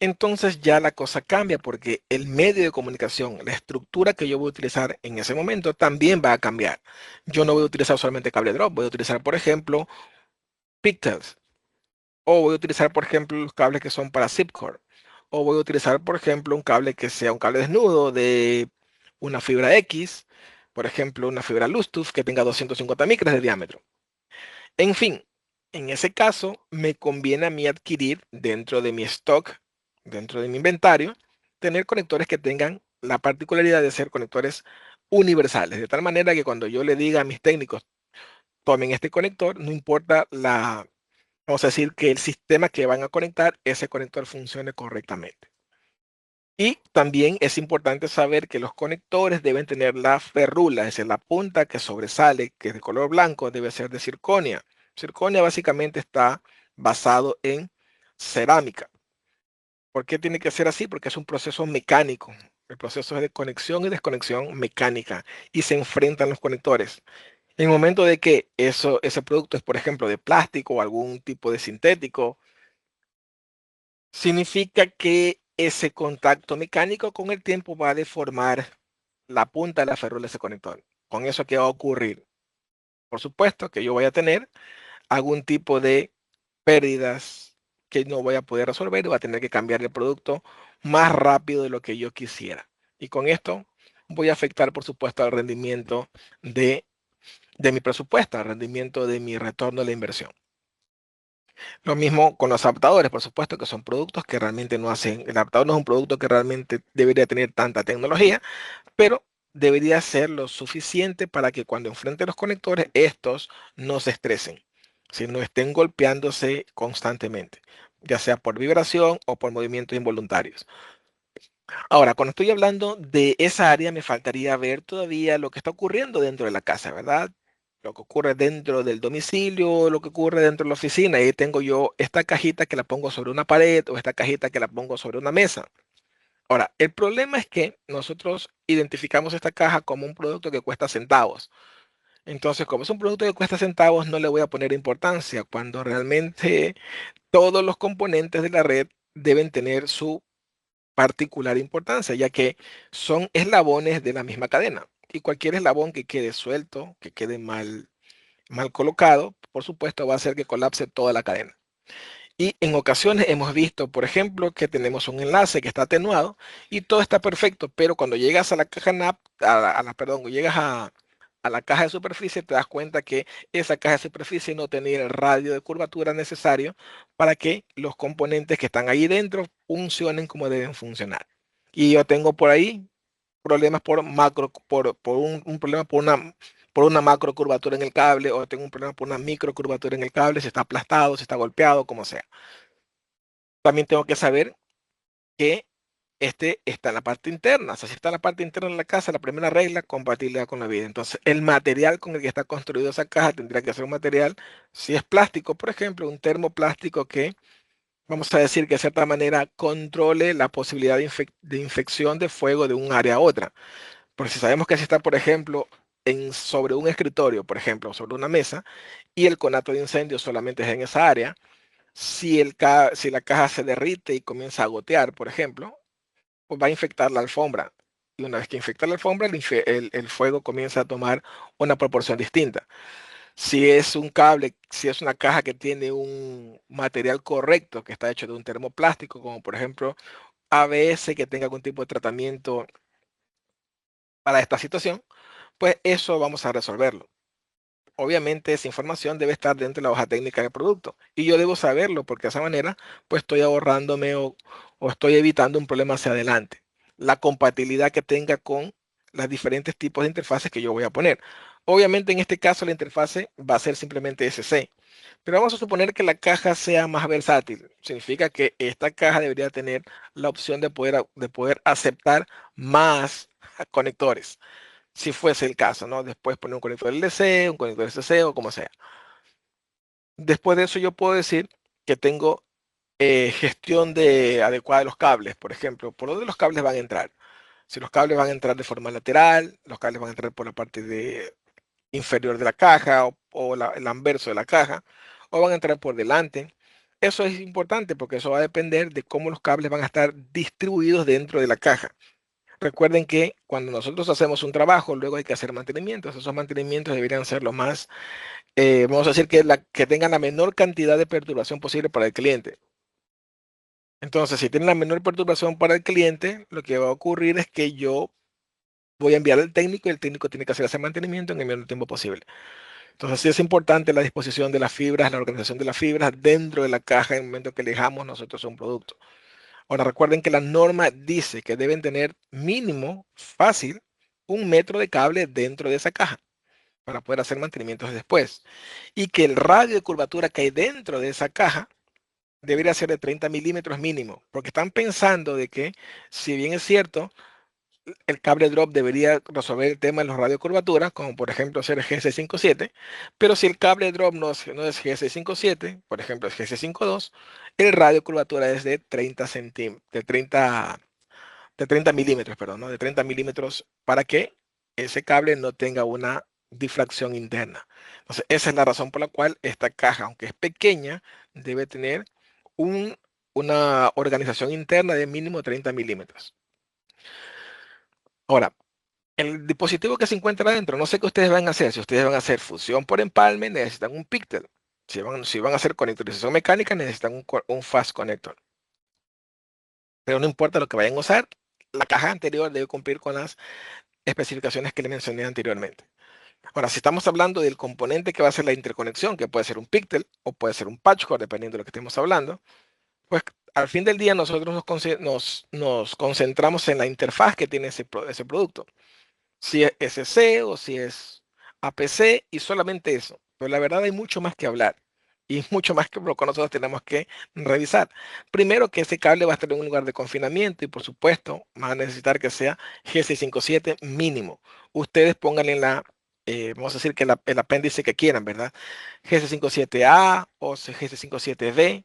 entonces ya la cosa cambia porque el medio de comunicación, la estructura que yo voy a utilizar en ese momento también va a cambiar. Yo no voy a utilizar solamente cable drop, voy a utilizar, por ejemplo, pigtails, o voy a utilizar, por ejemplo, los cables que son para Zipcore, o voy a utilizar, por ejemplo, un cable que sea un cable desnudo de una fibra X, por ejemplo, una fibra Bluetooth que tenga 250 micras de diámetro. En fin, en ese caso, me conviene a mí adquirir dentro de mi stock, dentro de mi inventario, tener conectores que tengan la particularidad de ser conectores universales, de tal manera que cuando yo le diga a mis técnicos, tomen este conector, no importa vamos a decir que el sistema que van a conectar, ese conector funcione correctamente. Y también es importante saber que los conectores deben tener la ferrula, es decir, la punta que sobresale, que es de color blanco, debe ser de circonia. Circonia básicamente está basado en cerámica. ¿Por qué tiene que ser así? Porque es un proceso mecánico. El proceso es de conexión y desconexión mecánica y se enfrentan los conectores. En el momento de que ese producto es, por ejemplo, de plástico o algún tipo de sintético, significa que ese contacto mecánico con el tiempo va a deformar la punta de la férula de ese conector. ¿Con eso qué va a ocurrir? Por supuesto que yo voy a tener algún tipo de pérdidas que no voy a poder resolver y voy a tener que cambiar el producto más rápido de lo que yo quisiera. Y con esto voy a afectar, por supuesto, al rendimiento de, de mi presupuesto, al rendimiento de mi retorno de la inversión. Lo mismo con los adaptadores, por supuesto, que son productos que realmente no hacen, el adaptador no es un producto que realmente debería tener tanta tecnología, pero debería ser lo suficiente para que cuando enfrente los conectores, estos no se estresen, sino estén golpeándose constantemente, ya sea por vibración o por movimientos involuntarios. Ahora, cuando estoy hablando de esa área, me faltaría ver todavía lo que está ocurriendo dentro de la casa, ¿verdad? Lo que ocurre dentro del domicilio, lo que ocurre dentro de la oficina. Ahí tengo yo esta cajita que la pongo sobre una pared o esta cajita que la pongo sobre una mesa. Ahora, el problema es que nosotros identificamos esta caja como un producto que cuesta centavos. Entonces, como es un producto que cuesta centavos, no le voy a poner importancia cuando realmente todos los componentes de la red deben tener su particular importancia, ya que son eslabones de la misma cadena. Y cualquier eslabón que quede suelto, que quede mal colocado, por supuesto va a hacer que colapse toda la cadena. Y en ocasiones hemos visto, por ejemplo, que tenemos un enlace que está atenuado y todo está perfecto, pero cuando llegas a la caja NAP, perdón, llegas a la caja de superficie, te das cuenta que esa caja de superficie no tenía el radio de curvatura necesario para que los componentes que están ahí dentro funcionen como deben funcionar. Y yo tengo por ahí problemas por macro, por un problema por una macro curvatura en el cable, o tengo un problema por una micro curvatura en el cable, si está aplastado, si está golpeado, como sea. También tengo que saber que este está en la parte interna. O sea, si está en la parte interna de la casa, la primera regla, compatibilidad con la vida. Entonces, el material con el que está construido esa caja tendría que ser un material, si es plástico, por ejemplo, un termoplástico que, vamos a decir que de cierta manera controle la posibilidad de infección de fuego de un área a otra. Porque si sabemos que si está, por ejemplo, sobre un escritorio, por ejemplo, sobre una mesa, y el conato de incendio solamente es en esa área, si la caja se derrite y comienza a gotear, por ejemplo, pues va a infectar la alfombra. Y una vez que infecta la alfombra, el fuego comienza a tomar una proporción distinta. Si es un cable, si es una caja que tiene un material correcto, que está hecho de un termoplástico, como por ejemplo ABS, que tenga algún tipo de tratamiento para esta situación, pues eso vamos a resolverlo. Obviamente esa información debe estar dentro de la hoja técnica del producto y yo debo saberlo porque de esa manera pues estoy ahorrándome o estoy evitando un problema hacia adelante. La compatibilidad que tenga con los diferentes tipos de interfaces que yo voy a poner. Obviamente en este caso la interfase va a ser simplemente SC, pero vamos a suponer que la caja sea más versátil. Significa que esta caja debería tener la opción de poder aceptar más conectores si fuese el caso, ¿no? Después poner un conector LC, un conector SC o como sea. Después de eso yo puedo decir que tengo gestión adecuada de los cables, por ejemplo, por dónde los cables van a entrar. Si los cables van a entrar de forma lateral, los cables van a entrar por la parte inferior de la caja o el anverso de la caja, o van a entrar por delante. Eso es importante porque eso va a depender de cómo los cables van a estar distribuidos dentro de la caja. Recuerden que cuando nosotros hacemos un trabajo, luego hay que hacer mantenimientos. Esos mantenimientos deberían ser lo más, vamos a decir que tengan la menor cantidad de perturbación posible para el cliente. Entonces, si tienen la menor perturbación para el cliente, lo que va a ocurrir es que yo voy a enviar al técnico y el técnico tiene que hacer ese mantenimiento en el menor tiempo posible. Entonces, sí es importante la disposición de las fibras, la organización de las fibras dentro de la caja en el momento que elijamos nosotros un producto. Ahora recuerden que la norma dice que deben tener mínimo, fácil, 1 metro de cable dentro de esa caja para poder hacer mantenimientos después. Y que el radio de curvatura que hay dentro de esa caja debería ser de 30 milímetros mínimo, porque están pensando de que, si bien es cierto, el cable drop debería resolver el tema de los radiocurvaturas, como por ejemplo ser GC57, pero si el cable drop no es GC57, por ejemplo es GC52, el radio curvatura es de 30 centímetros, de 30 milímetros, perdón, ¿no? De 30 milímetros para que ese cable no tenga una difracción interna. Entonces, esa es la razón por la cual esta caja, aunque es pequeña, debe tener un- una organización interna de mínimo 30 milímetros. Ahora, el dispositivo que se encuentra adentro, no sé qué ustedes van a hacer. Si ustedes van a hacer fusión por empalme, necesitan un píctel. Si van a hacer conectorización mecánica, necesitan un fast connector. Pero no importa lo que vayan a usar, la caja anterior debe cumplir con las especificaciones que le mencioné anteriormente. Ahora, si estamos hablando del componente que va a ser la interconexión, que puede ser un píctel o puede ser un patchcore, dependiendo de lo que estemos hablando, pues al fin del día nosotros nos concentramos en la interfaz que tiene ese producto. Si es SC o si es APC y solamente eso. Pero la verdad hay mucho más que hablar y mucho más que lo que nosotros tenemos que revisar. Primero que ese cable va a estar en un lugar de confinamiento y por supuesto van a necesitar que sea GC57 mínimo. Ustedes pongan vamos a decir que el apéndice que quieran, ¿verdad? GC57A o GC57B,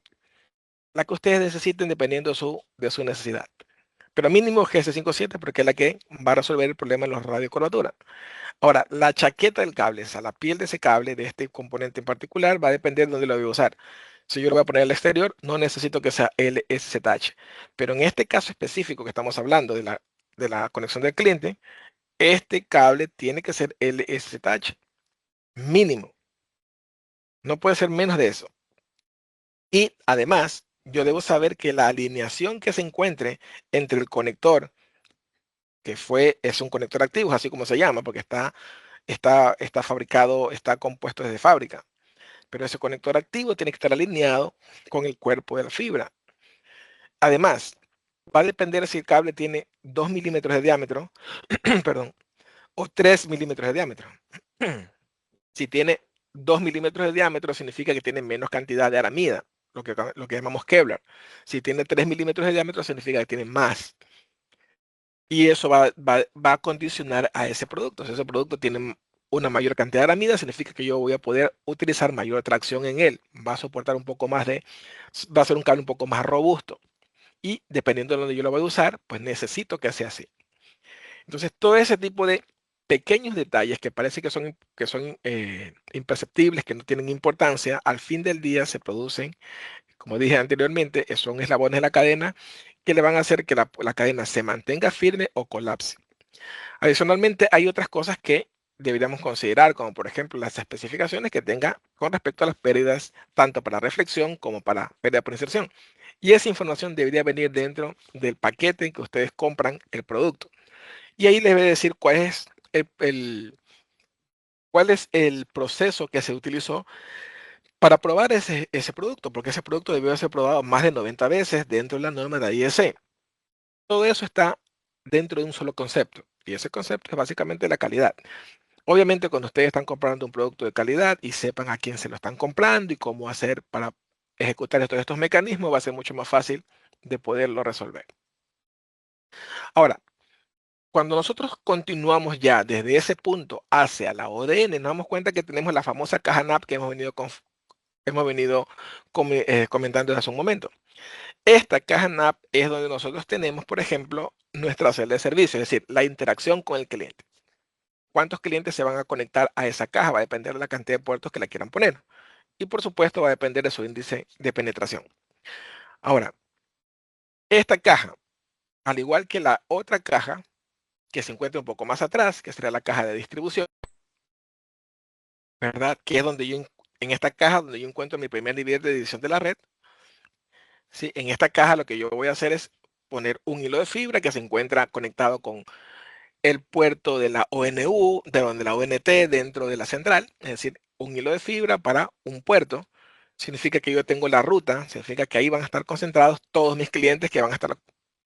la que ustedes necesiten dependiendo de su necesidad. Pero mínimo GC57 porque es la que va a resolver el problema de los radiocurvaturas. Ahora, la chaqueta del cable, o sea, la piel de ese cable, de este componente en particular, va a depender de dónde lo voy a usar. Si yo lo voy a poner al exterior, no necesito que sea LSZH. Pero en este caso específico que estamos hablando de la conexión del cliente, este cable tiene que ser LSZH, mínimo. No puede ser menos de eso. Y además, yo debo saber que la alineación que se encuentre entre el conector, es un conector activo, así como se llama, porque está fabricado, está compuesto desde fábrica. Pero ese conector activo tiene que estar alineado con el cuerpo de la fibra. Además, va a depender si el cable tiene 2 milímetros de diámetro, perdón, o 3 milímetros de diámetro. Si tiene 2 milímetros de diámetro, significa que tiene menos cantidad de aramida, lo que llamamos Kevlar. Si tiene 3 milímetros de diámetro, significa que tiene más. Y eso va a condicionar a ese producto. Si ese producto tiene una mayor cantidad de aramida, significa que yo voy a poder utilizar mayor tracción en él. Va a soportar un poco más va a ser un cable un poco más robusto. Y dependiendo de donde yo lo voy a usar, pues necesito que sea así. Entonces, todo ese tipo de pequeños detalles que parece que son imperceptibles, que no tienen importancia, al fin del día se producen, como dije anteriormente, son eslabones de la cadena que le van a hacer que la cadena se mantenga firme o colapse. Adicionalmente, hay otras cosas que deberíamos considerar, como por ejemplo las especificaciones que tenga con respecto a las pérdidas, tanto para reflexión como para pérdida por inserción. Y esa información debería venir dentro del paquete en que ustedes compran el producto. Y ahí les voy a decir cuál es el proceso que se utilizó para probar ese producto, porque ese producto debió ser probado más de 90 veces dentro de la norma de IEC. Todo eso está dentro de un solo concepto, y ese concepto es básicamente la calidad. Obviamente, cuando ustedes están comprando un producto de calidad y sepan a quién se lo están comprando y cómo hacer para ejecutar todos estos mecanismos, va a ser mucho más fácil de poderlo resolver. Ahora, cuando nosotros continuamos ya desde ese punto hacia la ODN, nos damos cuenta que tenemos la famosa caja NAP que hemos venido comentando desde hace un momento. Esta caja NAP es donde nosotros tenemos, por ejemplo, nuestra celda de servicio, es decir, la interacción con el cliente. ¿Cuántos clientes se van a conectar a esa caja? Va a depender de la cantidad de puertos que la quieran poner. Y por supuesto va a depender de su índice de penetración. Ahora, esta caja, al igual que la otra caja, que se encuentra un poco más atrás, que sería la caja de distribución, ¿verdad? Que es donde en esta caja donde yo encuentro mi primer nivel de división de la red. ¿Sí? En esta caja lo que yo voy a hacer es poner un hilo de fibra que se encuentra conectado con el puerto de la ONU, de donde la ONT dentro de la central, es decir, un hilo de fibra para un puerto. Significa que yo tengo la ruta, significa que ahí van a estar concentrados todos mis clientes que van a estar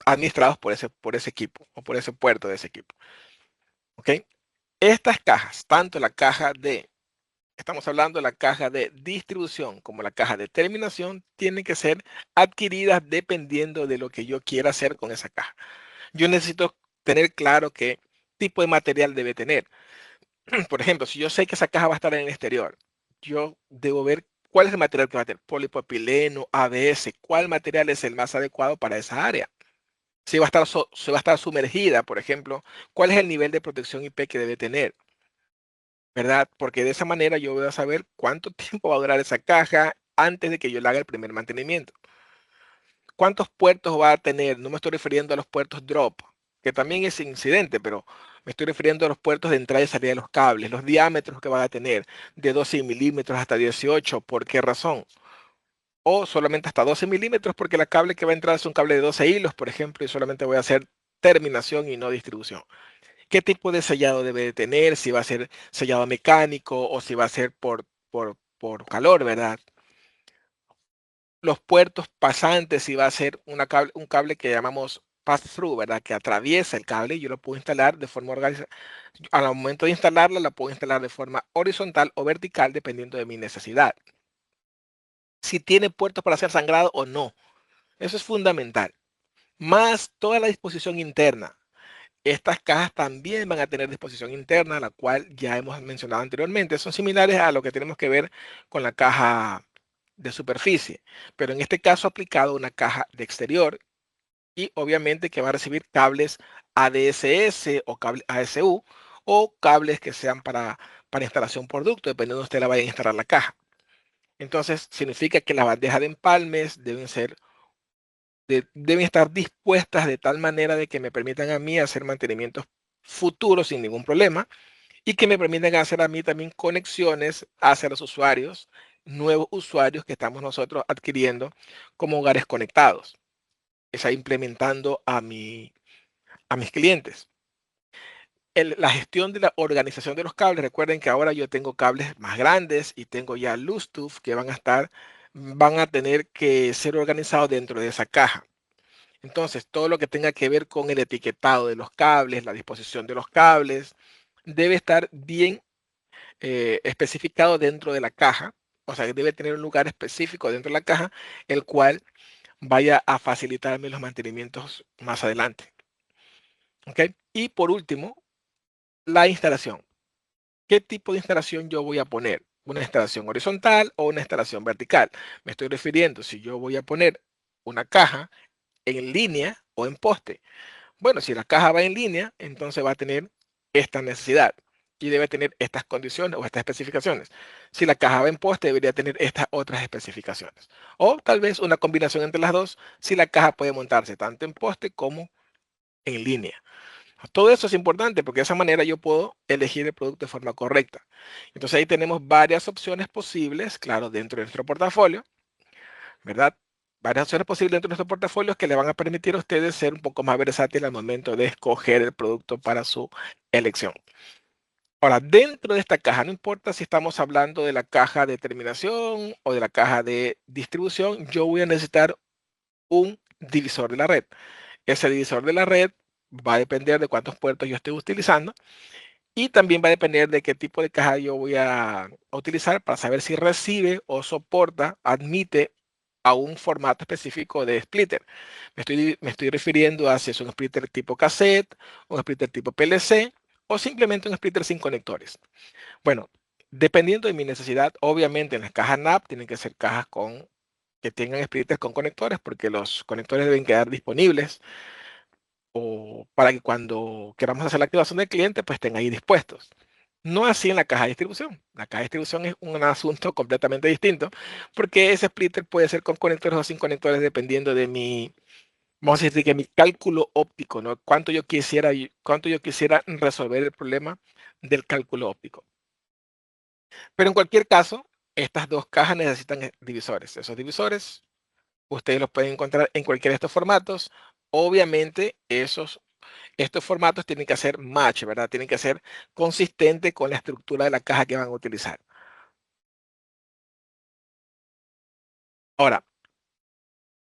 administrados por ese equipo o por ese puerto de ese equipo. ¿Ok? Estas cajas, tanto la caja de, estamos hablando de la caja de distribución como la caja de terminación, tienen que ser adquiridas dependiendo de lo que yo quiera hacer con esa caja. Yo necesito tener claro qué tipo de material debe tener. Por ejemplo, si yo sé que esa caja va a estar en el exterior, yo debo ver cuál es el material que va a tener, polipropileno, ABS, cuál material es el más adecuado para esa área. Si va a estar, si va a estar sumergida, por ejemplo, cuál es el nivel de protección IP que debe tener, ¿verdad? Porque de esa manera yo voy a saber cuánto tiempo va a durar esa caja antes de que yo le haga el primer mantenimiento. ¿Cuántos puertos va a tener? No me estoy refiriendo a los puertos drop, que también es incidente, pero me estoy refiriendo a los puertos de entrada y salida de los cables, los diámetros que van a tener, de 12 milímetros hasta 18, ¿por qué razón? O solamente hasta 12 milímetros, porque la cable que va a entrar es un cable de 12 hilos, por ejemplo, y solamente voy a hacer terminación y no distribución. ¿Qué tipo de sellado debe de tener? Si va a ser sellado mecánico o si va a ser por calor, ¿verdad? Los puertos pasantes, si va a ser un cable que llamamos pass-through, ¿verdad? Que atraviesa el cable y yo lo puedo instalar de forma organizada. Al momento de instalarla, la puedo instalar de forma horizontal o vertical, dependiendo de mi necesidad. Si tiene puertos para hacer sangrado o no. Eso es fundamental. Más toda la disposición interna. Estas cajas también van a tener disposición interna, la cual ya hemos mencionado anteriormente. Son similares a lo que tenemos que ver con la caja de superficie, pero en este caso aplicado a una caja de exterior y obviamente que va a recibir cables ADSS o cable ASU o cables que sean para instalación por ducto, dependiendo de usted la vaya a instalar la caja. Entonces, significa que las bandejas de empalmes deben estar dispuestas de tal manera de que me permitan a mí hacer mantenimientos futuros sin ningún problema y que me permitan hacer a mí también conexiones hacia los usuarios, nuevos usuarios que estamos nosotros adquiriendo como hogares conectados. Está implementando a mis clientes. La gestión de la organización de los cables, recuerden que ahora yo tengo cables más grandes y tengo ya Bluetooth que van a tener que ser organizados dentro de esa caja. Entonces, todo lo que tenga que ver con el etiquetado de los cables, la disposición de los cables, debe estar bien especificado dentro de la caja. O sea, debe tener un lugar específico dentro de la caja, el cual vaya a facilitarme los mantenimientos más adelante. ¿Ok? Y por último, la instalación. ¿Qué tipo de instalación yo voy a poner? ¿Una instalación horizontal o una instalación vertical? Me estoy refiriendo si yo voy a poner una caja en línea o en poste. Bueno, si la caja va en línea, entonces va a tener esta necesidad y debe tener estas condiciones o estas especificaciones. Si la caja va en poste, debería tener estas otras especificaciones. O tal vez una combinación entre las dos, si la caja puede montarse tanto en poste como en línea. Todo eso es importante porque de esa manera yo puedo elegir el producto de forma correcta. Entonces ahí tenemos varias opciones posibles, claro, dentro de nuestro portafolio, ¿verdad? Varias opciones posibles dentro de nuestro portafolio que le van a permitir a ustedes ser un poco más versátiles al momento de escoger el producto para su elección. Ahora, dentro de esta caja, no importa si estamos hablando de la caja de terminación o de la caja de distribución, yo voy a necesitar un divisor de la red. Ese divisor de la red va a depender de cuántos puertos yo esté utilizando y también va a depender de qué tipo de caja yo voy a utilizar para saber si recibe o soporta, admite a un formato específico de splitter. Me estoy refiriendo a si es un splitter tipo cassette, un splitter tipo PLC o simplemente un splitter sin conectores. Bueno, dependiendo de mi necesidad, obviamente en las cajas NAP tienen que ser cajas que tengan splitters con conectores porque los conectores deben quedar disponibles o para que cuando queramos hacer la activación del cliente, pues estén ahí dispuestos. No así en la caja de distribución. La caja de distribución es un asunto completamente distinto porque ese splitter puede ser con conectores o sin conectores dependiendo de vamos a decir que mi cálculo óptico, ¿no? Cuánto yo quisiera resolver el problema del cálculo óptico. Pero en cualquier caso, estas dos cajas necesitan divisores. Esos divisores, ustedes los pueden encontrar en cualquiera de estos formatos. Obviamente, estos formatos tienen que ser match, ¿verdad? Tienen que ser consistentes con la estructura de la caja que van a utilizar. Ahora,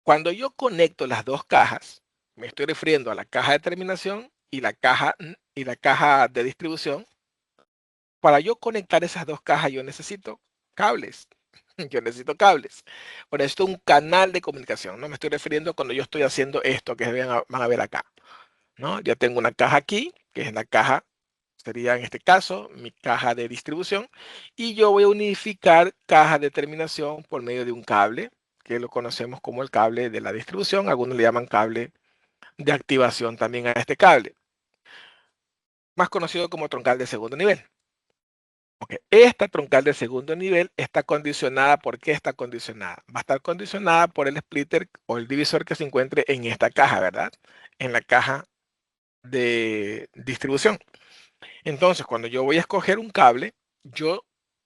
cuando yo conecto las dos cajas, me estoy refiriendo a la caja de terminación y la caja de distribución. Para yo conectar esas dos cajas, yo necesito cables. Yo necesito cables. Por esto un canal de comunicación. No me estoy refiriendo cuando yo estoy haciendo esto que van a ver acá. ¿No? Ya tengo una caja aquí, que es la caja, sería en este caso mi caja de distribución. Y yo voy a unificar caja de terminación por medio de un cable, que lo conocemos como el cable de la distribución. Algunos le llaman cable de activación también a este cable, más conocido como troncal de segundo nivel. Ok, esta troncal de segundo nivel está condicionada. ¿Por qué está condicionada? Va a estar condicionada por el splitter o el divisor que se encuentre en esta caja, ¿verdad? En la caja de distribución. Entonces, cuando yo voy a escoger un cable,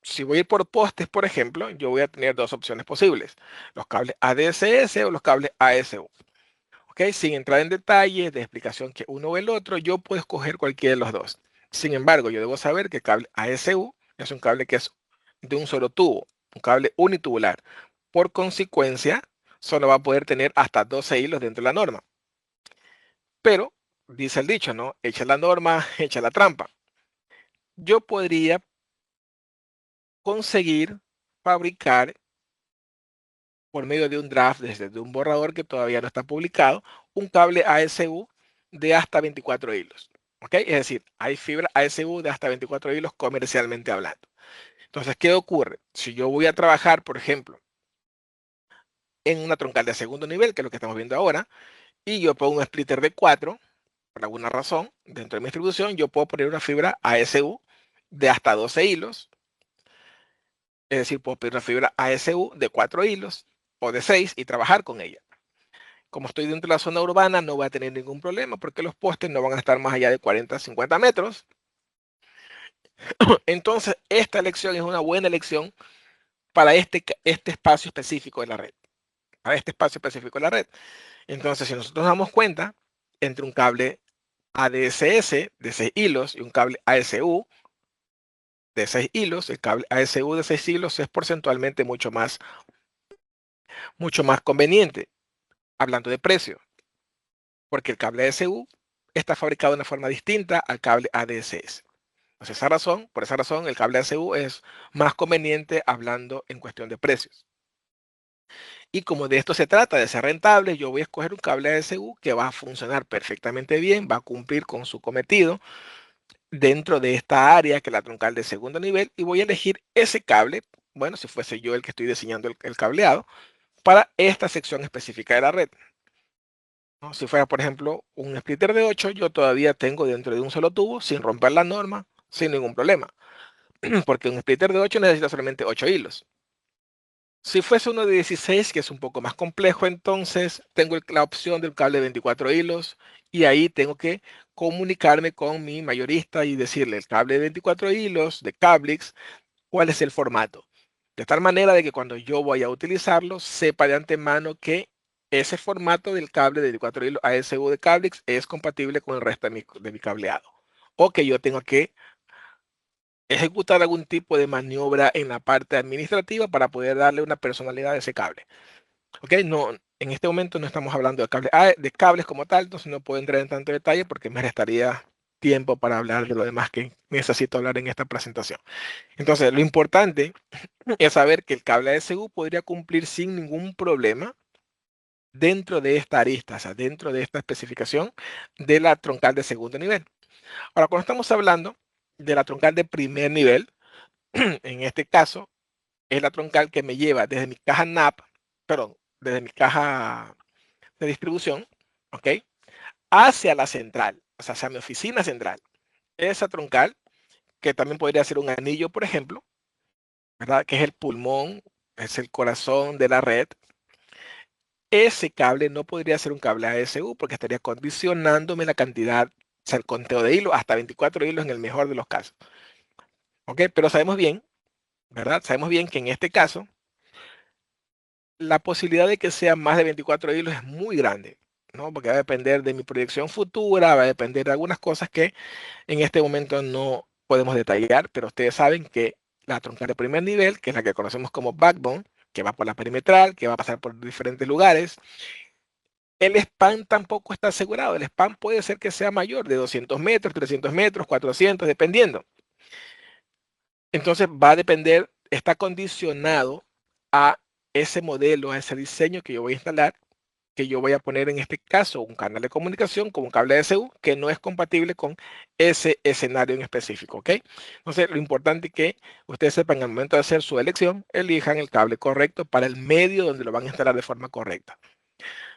si voy a ir por postes, por ejemplo, yo voy a tener dos opciones posibles: los cables ADSS o los cables ASU. ¿Ok? Sin entrar en detalles de explicación que uno o el otro, yo puedo escoger cualquiera de los dos. Sin embargo, yo debo saber que el cable ASU es un cable que es de un solo tubo, un cable unitubular. Por consecuencia, solo va a poder tener hasta 12 hilos dentro de la norma. Pero, dice el dicho, ¿no? Echa la norma, echa la trampa. Yo podría conseguir fabricar por medio de un draft desde un borrador que todavía no está publicado, un cable ASU de hasta 24 hilos. ¿Ok? Es decir, hay fibra ASU de hasta 24 hilos comercialmente hablando. Entonces, ¿qué ocurre? Si yo voy a trabajar, por ejemplo, en una troncal de segundo nivel, que es lo que estamos viendo ahora, y yo pongo un splitter de 4, por alguna razón, dentro de mi distribución, yo puedo poner una fibra ASU de hasta 12 hilos. Es decir, puedo pedir una fibra ASU de 4 hilos o de 6 y trabajar con ella. Como estoy dentro de la zona urbana, no voy a tener ningún problema porque los postes no van a estar más allá de 40, 50 metros. Entonces, esta elección es una buena elección para este espacio específico de la red. Para este espacio específico de la red. Entonces, si nosotros nos damos cuenta, entre un cable ADSS de 6 hilos y un cable ASU de 6 hilos, el cable ASU de 6 hilos es porcentualmente mucho más conveniente, hablando de precio, porque el cable ASU está fabricado de una forma distinta al cable ADSS. Por esa razón, el cable ASU es más conveniente hablando en cuestión de precios. Y como de esto se trata, de ser rentable, yo voy a escoger un cable ASU que va a funcionar perfectamente bien, va a cumplir con su cometido dentro de esta área que es la troncal de segundo nivel, y voy a elegir ese cable, bueno, si fuese yo el que estoy diseñando el cableado, para esta sección específica de la red. ¿no? Si fuera, por ejemplo, un splitter de 8, yo todavía tengo dentro de un solo tubo, sin romper la norma, sin ningún problema, porque un splitter de 8 necesita solamente 8 hilos. Si fuese uno de 16, que es un poco más complejo, entonces tengo la opción del cable de 24 hilos y ahí tengo que comunicarme con mi mayorista y decirle el cable de 24 hilos de Cablix, cuál es el formato. De tal manera de que cuando yo voy a utilizarlo, sepa de antemano que ese formato del cable de 24 hilos ASU de Cablix es compatible con el resto de mi cableado. O que yo tengo que ejecutar algún tipo de maniobra en la parte administrativa para poder darle una personalidad a ese cable. ¿Ok? No, en este momento no estamos hablando de cables como tal, entonces no puedo entrar en tanto detalle porque me restaría tiempo para hablar de lo demás que necesito hablar en esta presentación. Entonces, lo importante es saber que el cable ASU podría cumplir sin ningún problema dentro de esta arista, o sea, dentro de esta especificación de la troncal de segundo nivel. Ahora, cuando estamos hablando de la troncal de primer nivel, en este caso, es la troncal que me lleva desde mi caja NAP, perdón, desde mi caja de distribución, ¿ok? Hacia la central, o sea, hacia mi oficina central. Esa troncal, que también podría ser un anillo, por ejemplo, ¿verdad? Que es el pulmón, es el corazón de la red. Ese cable no podría ser un cable ASU porque estaría condicionándome la cantidad, o sea, el conteo de hilos, hasta 24 hilos en el mejor de los casos. ¿Ok? Pero sabemos bien, ¿verdad? Sabemos bien que en este caso, la posibilidad de que sea más de 24 hilos es muy grande, ¿no? Porque va a depender de mi proyección futura, va a depender de algunas cosas que en este momento no podemos detallar, pero ustedes saben que la troncal de primer nivel, que es la que conocemos como backbone, que va por la perimetral, que va a pasar por diferentes lugares, el span tampoco está asegurado. El span puede ser que sea mayor, de 200 metros, 300 metros, 400, dependiendo. Entonces va a depender, está condicionado a ese modelo, a ese diseño que yo voy a instalar, que yo voy a poner en este caso un canal de comunicación con un cable DSU que no es compatible con ese escenario en específico, ¿ok? Entonces lo importante es que ustedes sepan al momento de hacer su elección, elijan el cable correcto para el medio donde lo van a instalar de forma correcta.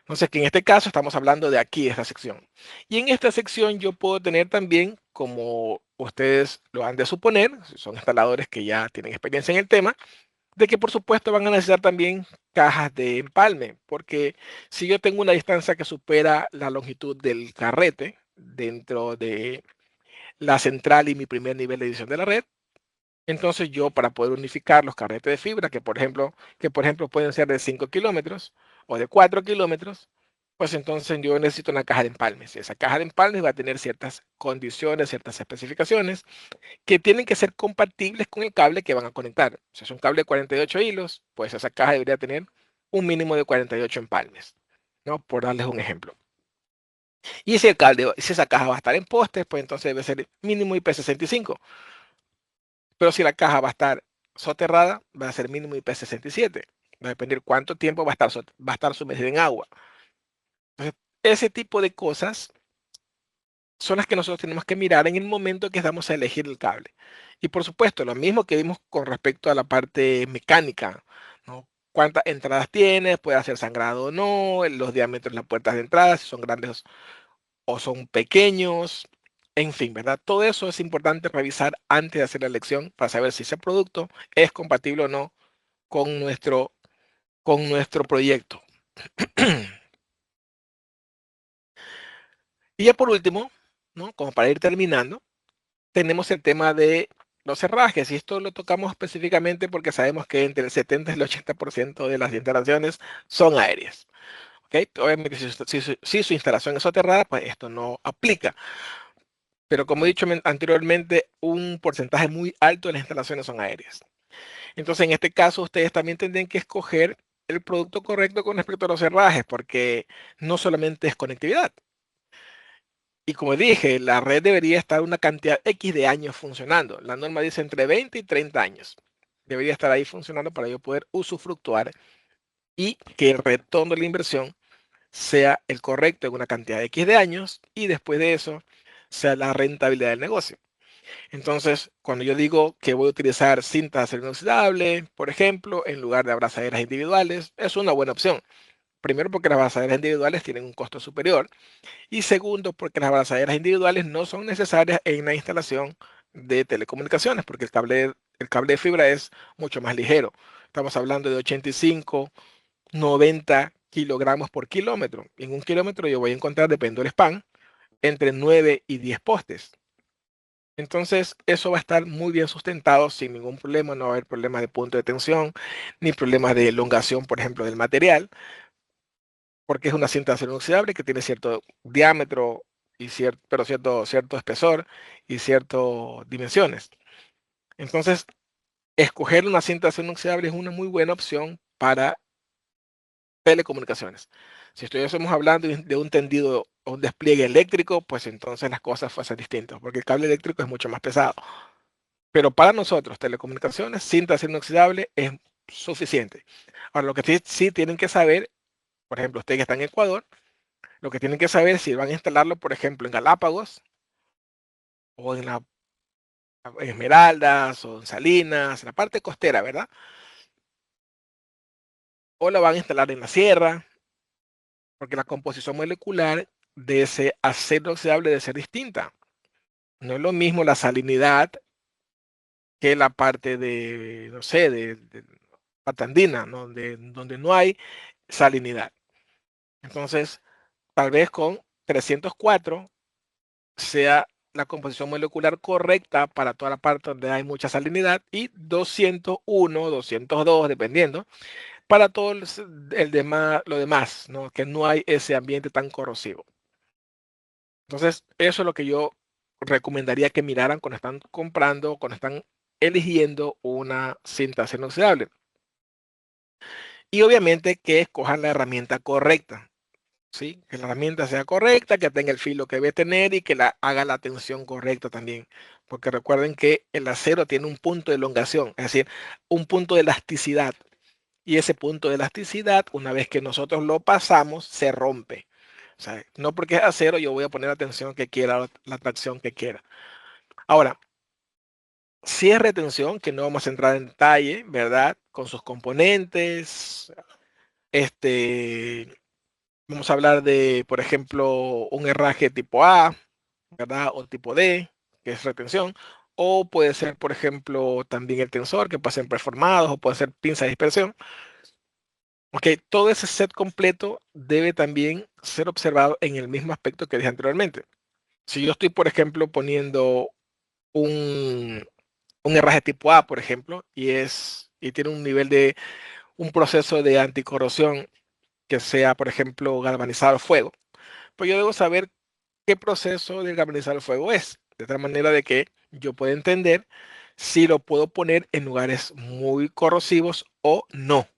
Entonces, que en este caso estamos hablando de aquí, esta sección. Y en esta sección yo puedo tener también, como ustedes lo han de suponer, si son instaladores que ya tienen experiencia en el tema, de que por supuesto van a necesitar también cajas de empalme, porque si yo tengo una distancia que supera la longitud del carrete dentro de la central y mi primer nivel de edición de la red, entonces yo para poder unificar los carretes de fibra, que por ejemplo pueden ser de 5 kilómetros o de 4 kilómetros, pues entonces yo necesito una caja de empalmes. Esa caja de empalmes va a tener ciertas condiciones, ciertas especificaciones que tienen que ser compatibles con el cable que van a conectar. Si es un cable de 48 hilos, pues esa caja debería tener un mínimo de 48 empalmes, ¿no? Por darles un ejemplo. Y si esa caja va a estar en postes, pues entonces debe ser mínimo IP65. Pero si la caja va a estar soterrada, va a ser mínimo IP67. Va a depender cuánto tiempo va a estar sumergida en agua. Entonces, ese tipo de cosas son las que nosotros tenemos que mirar en el momento que vamos a elegir el cable. Y por supuesto, lo mismo que vimos con respecto a la parte mecánica, ¿no? ¿Cuántas entradas tiene? ¿Puede hacer sangrado o no? Los diámetros de las puertas de entrada, si son grandes o son pequeños. En fin, ¿verdad? Todo eso es importante revisar antes de hacer la elección para saber si ese producto es compatible o no con nuestro proyecto. Y ya por último, ¿no? Como para ir terminando, tenemos el tema de los herrajes, y esto lo tocamos específicamente porque sabemos que entre el 70 y el 80% de las instalaciones son aéreas. ¿Ok? Obviamente, si su instalación es soterrada, pues esto no aplica. Pero como he dicho anteriormente, un porcentaje muy alto de las instalaciones son aéreas. Entonces, en este caso, ustedes también tendrían que escoger el producto correcto con respecto a los herrajes, porque no solamente es conectividad. Y como dije, la red debería estar una cantidad X de años funcionando. La norma dice entre 20 y 30 años. Debería estar ahí funcionando para yo poder usufructuar y que el retorno de la inversión sea el correcto en una cantidad X de años y después de eso sea la rentabilidad del negocio. Entonces, cuando yo digo que voy a utilizar cinta de acero inoxidable, por ejemplo, en lugar de abrazaderas individuales, es una buena opción. Primero, porque las abrazaderas individuales tienen un costo superior. Y segundo, porque las abrazaderas individuales no son necesarias en la instalación de telecomunicaciones, porque el cable de fibra es mucho más ligero. Estamos hablando de 85, 90 kilogramos por kilómetro. En un kilómetro yo voy a encontrar, depende del span, entre 9 y 10 postes. Entonces, eso va a estar muy bien sustentado sin ningún problema. No va a haber problemas de punto de tensión, ni problemas de elongación, por ejemplo, del material, porque es una cinta de acero inoxidable que tiene cierto diámetro y cierto espesor y ciertas dimensiones. Entonces, escoger una cinta de acero inoxidable es una muy buena opción para telecomunicaciones. Si estuviésemos hablando de un tendido o un despliegue eléctrico, pues entonces las cosas fuesen distintas, porque el cable eléctrico es mucho más pesado. Pero para nosotros, telecomunicaciones, cinta de acero inoxidable es suficiente. Ahora, lo que sí tienen que saber, por ejemplo, ustedes que están en Ecuador, lo que tienen que saber es si van a instalarlo, por ejemplo, en Galápagos o en Esmeraldas o en Salinas, en la parte costera, ¿verdad? O la van a instalar en la sierra, porque la composición molecular de ese acero inoxidable debe ser distinta. No es lo mismo la salinidad que la parte de, no sé, de parte andina, ¿no? Donde no hay salinidad. Entonces, tal vez con 304 sea la composición molecular correcta para toda la parte donde hay mucha salinidad y 201, 202, dependiendo, para todo el demás, lo demás, ¿no? Que no hay ese ambiente tan corrosivo. Entonces, eso es lo que yo recomendaría que miraran cuando están comprando, cuando están eligiendo una cinta acero inoxidable. Y obviamente que escojan la herramienta correcta. ¿Sí? Que la herramienta sea correcta, que tenga el filo que debe tener y que haga la tensión correcta también. Porque recuerden que el acero tiene un punto de elongación, es decir, un punto de elasticidad. Y ese punto de elasticidad, una vez que nosotros lo pasamos, se rompe. O sea, no porque es acero, yo voy a poner la tensión que quiera, la tracción que quiera. Ahora, si es retención, que no vamos a entrar en detalle, ¿verdad? Con sus componentes, este, vamos a hablar de, por ejemplo, un herraje tipo A, ¿verdad? O tipo D, que es retención. O puede ser, por ejemplo, también el tensor, que puede ser preformados, o puede ser pinza de dispersión. Ok, todo ese set completo debe también ser observado en el mismo aspecto que dije anteriormente. Si yo estoy, por ejemplo, poniendo un, un herraje tipo A, por ejemplo, y tiene un nivel de un proceso de anticorrosión que sea, por ejemplo, galvanizado a fuego, pues yo debo saber qué proceso de galvanizar el fuego es, de tal manera de que yo pueda entender si lo puedo poner en lugares muy corrosivos o no.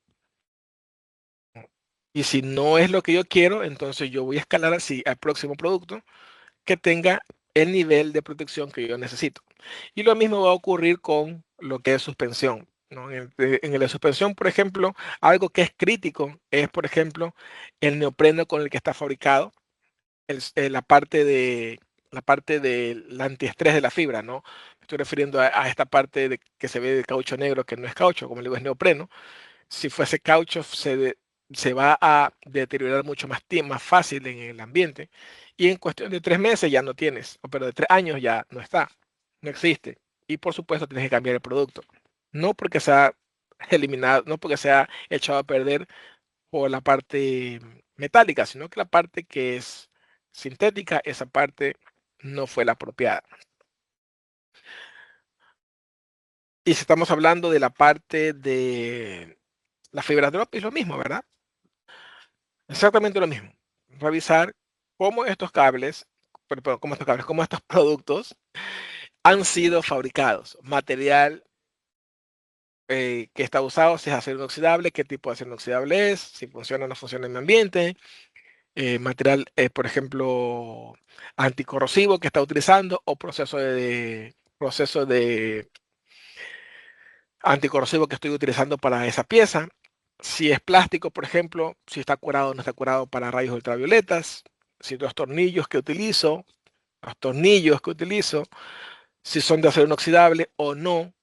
Y si no es lo que yo quiero, entonces yo voy a escalar así al próximo producto que tenga el nivel de protección que yo necesito. Y lo mismo va a ocurrir con lo que es suspensión, ¿no? En la suspensión, por ejemplo, algo que es crítico es, por ejemplo, el neopreno con el que está fabricado la parte del antiestrés de la fibra, ¿no? Me estoy refiriendo a esta parte que se ve de caucho negro, que no es caucho, como le digo, es neopreno. Si fuese caucho, se va a deteriorar mucho más fácil en el ambiente. Y en cuestión de 3 meses ya no tienes, pero de 3 años ya no está, no existe. Y por supuesto tienes que cambiar el producto. No porque sea eliminado, no porque sea echado a perder por la parte metálica, sino que la parte que es sintética, esa parte no fue la apropiada. Y si estamos hablando de la parte de la fibra drop, es lo mismo, ¿verdad? Exactamente lo mismo. Revisar cómo estos cables, perdón, cómo estos productos han sido fabricados. Material que está usado, si es acero inoxidable, qué tipo de acero inoxidable es, si funciona o no funciona en el ambiente, material, por ejemplo, anticorrosivo que está utilizando o proceso de anticorrosivo que estoy utilizando para esa pieza. Si es plástico, por ejemplo, si está curado o no está curado para rayos ultravioletas. Si los tornillos que utilizo, si son de acero inoxidable o no,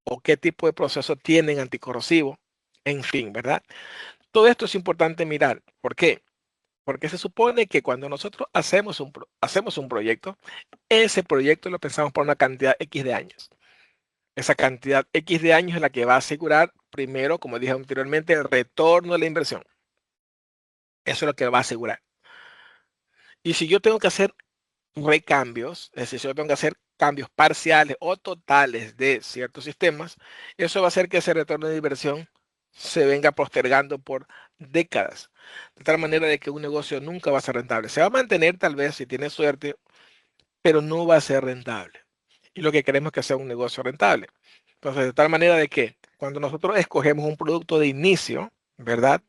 o qué tipo de proceso tienen anticorrosivo, en fin, ¿verdad? Todo esto es importante mirar. ¿Por qué? Porque se supone que cuando nosotros hacemos un proyecto, ese proyecto lo pensamos por una cantidad X de años. Esa cantidad X de años es la que va a asegurar, primero, como dije anteriormente, el retorno de la inversión. Eso es lo que va a asegurar. Y si yo tengo que hacer recambios, es decir, si yo tengo que hacer cambios parciales o totales de ciertos sistemas, eso va a hacer que ese retorno de inversión se venga postergando por décadas, de tal manera de que un negocio nunca va a ser rentable. Se va a mantener tal vez si tiene suerte, pero no va a ser rentable. Y lo que queremos es que sea un negocio rentable. Entonces, de tal manera de que cuando nosotros escogemos un producto de inicio, ¿verdad?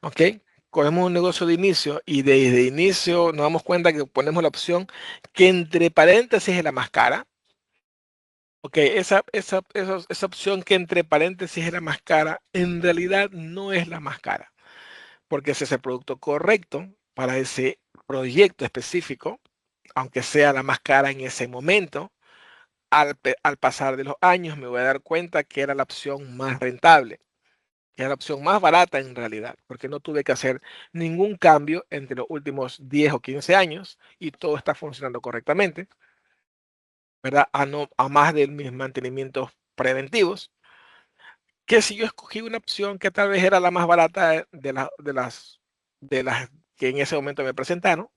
¿Ok? Cogemos un negocio de inicio y desde inicio nos damos cuenta que ponemos la opción que entre paréntesis es la más cara. Ok, esa opción que entre paréntesis es la más cara, en realidad no es la más cara, porque ese es el producto correcto para ese proyecto específico, aunque sea la más cara en ese momento. Al pasar de los años me voy a dar cuenta que era la opción más rentable, que era la opción más barata en realidad, porque no tuve que hacer ningún cambio entre los últimos 10 o 15 años y todo está funcionando correctamente, ¿verdad? A más de mis mantenimientos preventivos, que si yo escogí una opción que tal vez era la más barata de las que en ese momento me presentaron,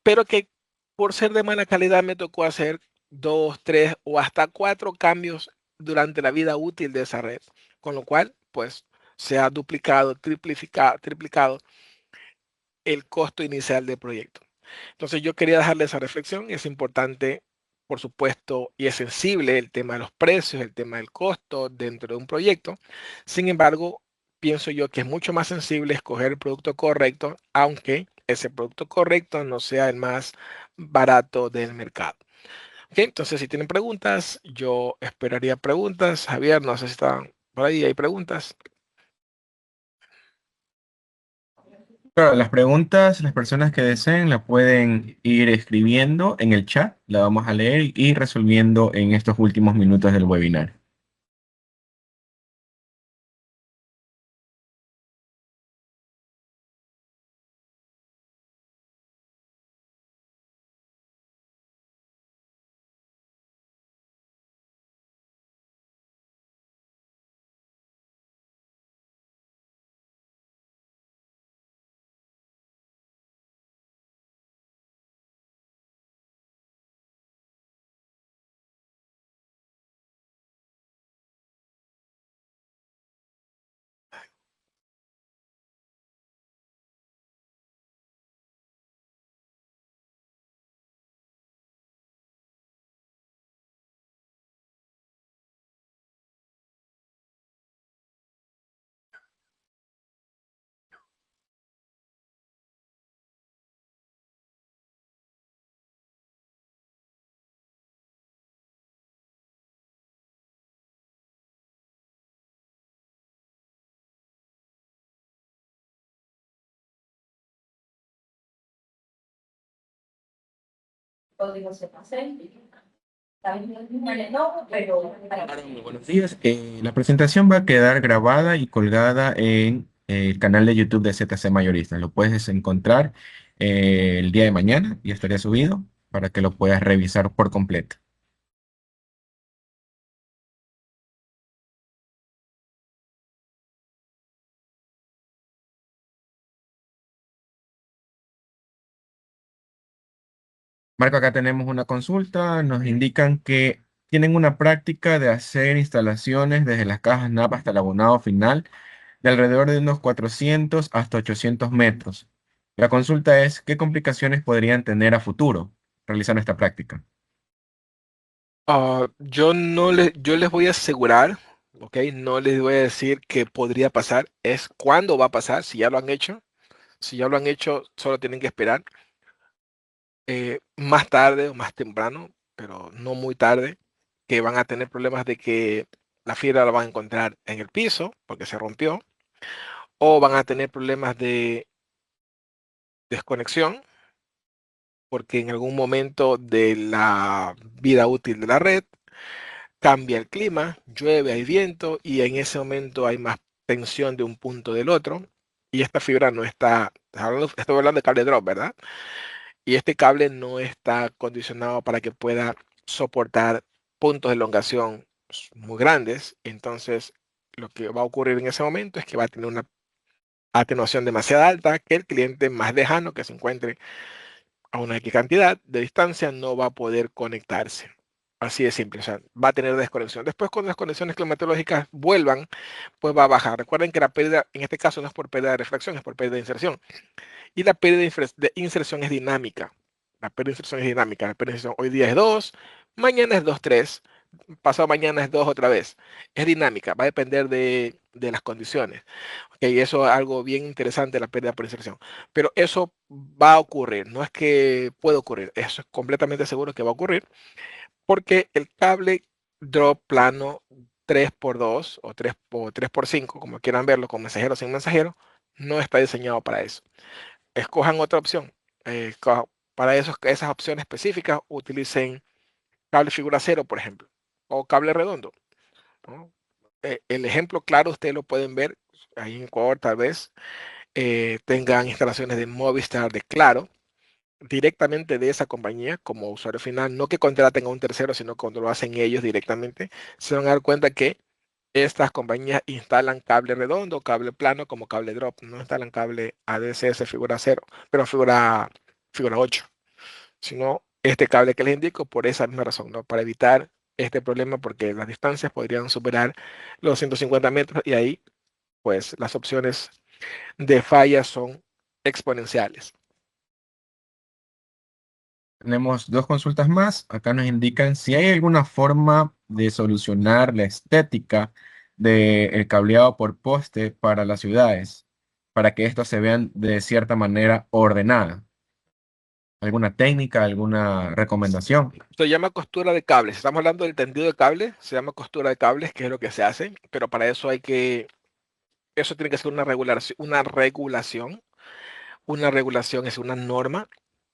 pero que por ser de mala calidad me tocó hacer 2, 3 o hasta 4 cambios durante la vida útil de esa red, con lo cual, pues, se ha duplicado, triplicado el costo inicial del proyecto. Entonces yo quería dejarle esa reflexión. Es importante, por supuesto, y es sensible el tema de los precios, el tema del costo dentro de un proyecto. Sin embargo, pienso yo que es mucho más sensible escoger el producto correcto, aunque ese producto correcto no sea el más barato del mercado. Ok, entonces si tienen preguntas, yo esperaría preguntas. Javier, no sé si están por ahí, hay preguntas. Claro, las preguntas, las personas que deseen la pueden ir escribiendo en el chat, la vamos a leer y resolviendo en estos últimos minutos del webinar. Claro, muy buenos días. La presentación va a quedar grabada y colgada en el canal de YouTube de ZC Mayoristas. Lo puedes encontrar el día de mañana y estaría subido para que lo puedas revisar por completo. Marco, acá tenemos una consulta. Nos indican que tienen una práctica de hacer instalaciones desde las cajas NAP hasta el abonado final de alrededor de unos 400 hasta 800 metros. La consulta es, ¿qué complicaciones podrían tener a futuro realizando esta práctica? Yo les voy a asegurar, ok, no les voy a decir que podría pasar, es cuándo va a pasar, si ya lo han hecho. Si ya lo han hecho, solo tienen que esperar más tarde o más temprano, pero no muy tarde, que van a tener problemas de que la fibra la van a encontrar en el piso porque se rompió, o van a tener problemas de desconexión porque en algún momento de la vida útil de la red cambia el clima, llueve, hay viento y en ese momento hay más extensión de un punto del otro, y esta fibra no está, estoy hablando de cable drop, ¿verdad? Y este cable no está condicionado para que pueda soportar puntos de elongación muy grandes. Entonces, lo que va a ocurrir en ese momento es que va a tener una atenuación demasiado alta, que el cliente más lejano que se encuentre a una X cantidad de distancia no va a poder conectarse. Así de simple, o sea, va a tener desconexión. Después, cuando las conexiones climatológicas vuelvan, pues va a bajar. Recuerden que la pérdida, en este caso, no es por pérdida de refracción, es por pérdida de inserción. Y la pérdida de inserción es dinámica. La pérdida de inserción es dinámica. La pérdida de inserción hoy día es 2, mañana es 2, 3, pasado mañana es 2 otra vez. Es dinámica, va a depender de las condiciones. Y eso es algo bien interesante, la pérdida por inserción. Pero eso va a ocurrir, no es que puede ocurrir, eso es completamente seguro que va a ocurrir, porque el cable drop plano 3x2 o 3x5, como quieran verlo, con mensajero o sin mensajero, no está diseñado para eso. Escojan otra opción. Para esas opciones específicas, utilicen cable figura cero, por ejemplo, o cable redondo, ¿no? El ejemplo claro, ustedes lo pueden ver ahí en Ecuador, tal vez tengan instalaciones de Movistar, de Claro, directamente de esa compañía como usuario final, no que contraten a un tercero, sino cuando lo hacen ellos directamente, se van a dar cuenta que estas compañías instalan cable redondo, cable plano como cable drop, no instalan cable ADSS figura cero, pero figura 8, sino este cable que les indico por esa misma razón, ¿no? Para evitar este problema porque las distancias podrían superar los 150 metros y ahí pues las opciones de falla son exponenciales. Tenemos dos consultas más. Acá nos indican si hay alguna forma de solucionar la estética del cableado por poste para las ciudades, para que estos se vean de cierta manera ordenada. ¿Alguna técnica, alguna recomendación? Se llama costura de cables. Estamos hablando del tendido de cable, se llama costura de cables, que es lo que se hace, pero para eso eso tiene que ser una regulación es una norma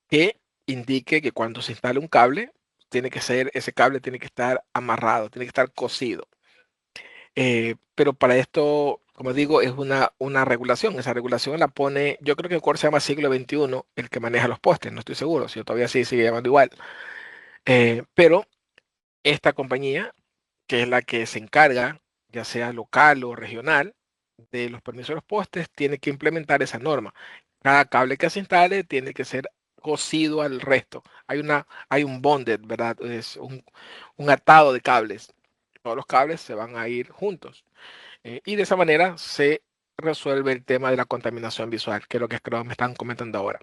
que indique que cuando se instale un cable, ese cable tiene que estar amarrado, tiene que estar cosido. Pero para esto, como digo, es una regulación. Esa regulación la pone, yo creo que el curso se llama siglo XXI, el que maneja los postes, no estoy seguro, si todavía sí sigue llamando igual. Pero esta compañía, que es la que se encarga, ya sea local o regional, de los permisos de los postes, tiene que implementar esa norma. Cada cable que se instale tiene que ser cosido al resto. Hay un bonded, ¿verdad? Es un atado de cables. Todos los cables se van a ir juntos. Y de esa manera se resuelve el tema de la contaminación visual, que es lo que creo me están comentando ahora.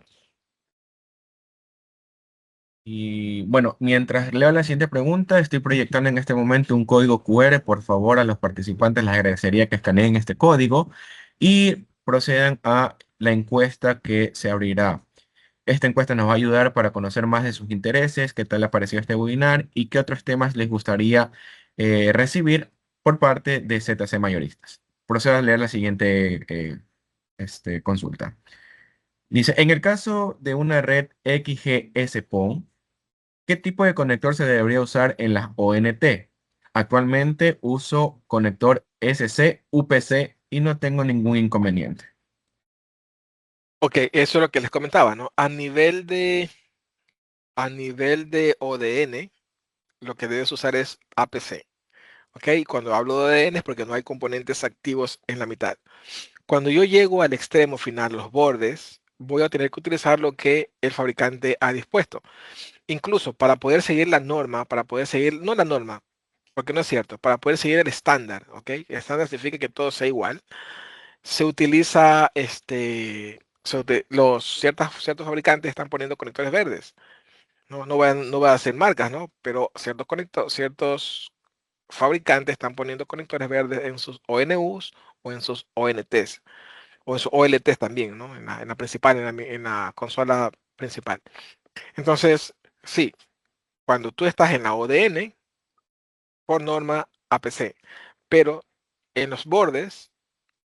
Y bueno, mientras leo la siguiente pregunta, estoy proyectando en este momento un código QR. Por favor, a los participantes les agradecería que escaneen este código y procedan a la encuesta que se abrirá. Esta encuesta nos va a ayudar para conocer más de sus intereses, qué tal les pareció este webinar y qué otros temas les gustaría recibir por parte de ZC Mayoristas. Procedo a leer la siguiente consulta. Dice, en el caso de una red XGS-PON, ¿qué tipo de conector se debería usar en las ONT? Actualmente uso conector SC-UPC y no tengo ningún inconveniente. Ok, eso es lo que les comentaba, ¿no? A nivel de ODN, lo que debes usar es APC. ¿Ok? Cuando hablo de ODN es porque no hay componentes activos en la mitad. Cuando yo llego al extremo final, los bordes, voy a tener que utilizar lo que el fabricante ha dispuesto. Incluso para poder seguir la norma, no la norma, porque no es cierto, para poder seguir el estándar, ¿ok? El estándar significa que todo sea igual. Se utiliza, ciertos fabricantes están poniendo conectores verdes. No voy a hacer marcas, ¿no? Pero ciertos fabricantes están poniendo conectores verdes en sus ONUs o en sus ONTs o en sus OLTs también, ¿no? En la principal, en la consola principal. Entonces, sí, cuando tú estás en la ODN, por norma APC, pero en los bordes,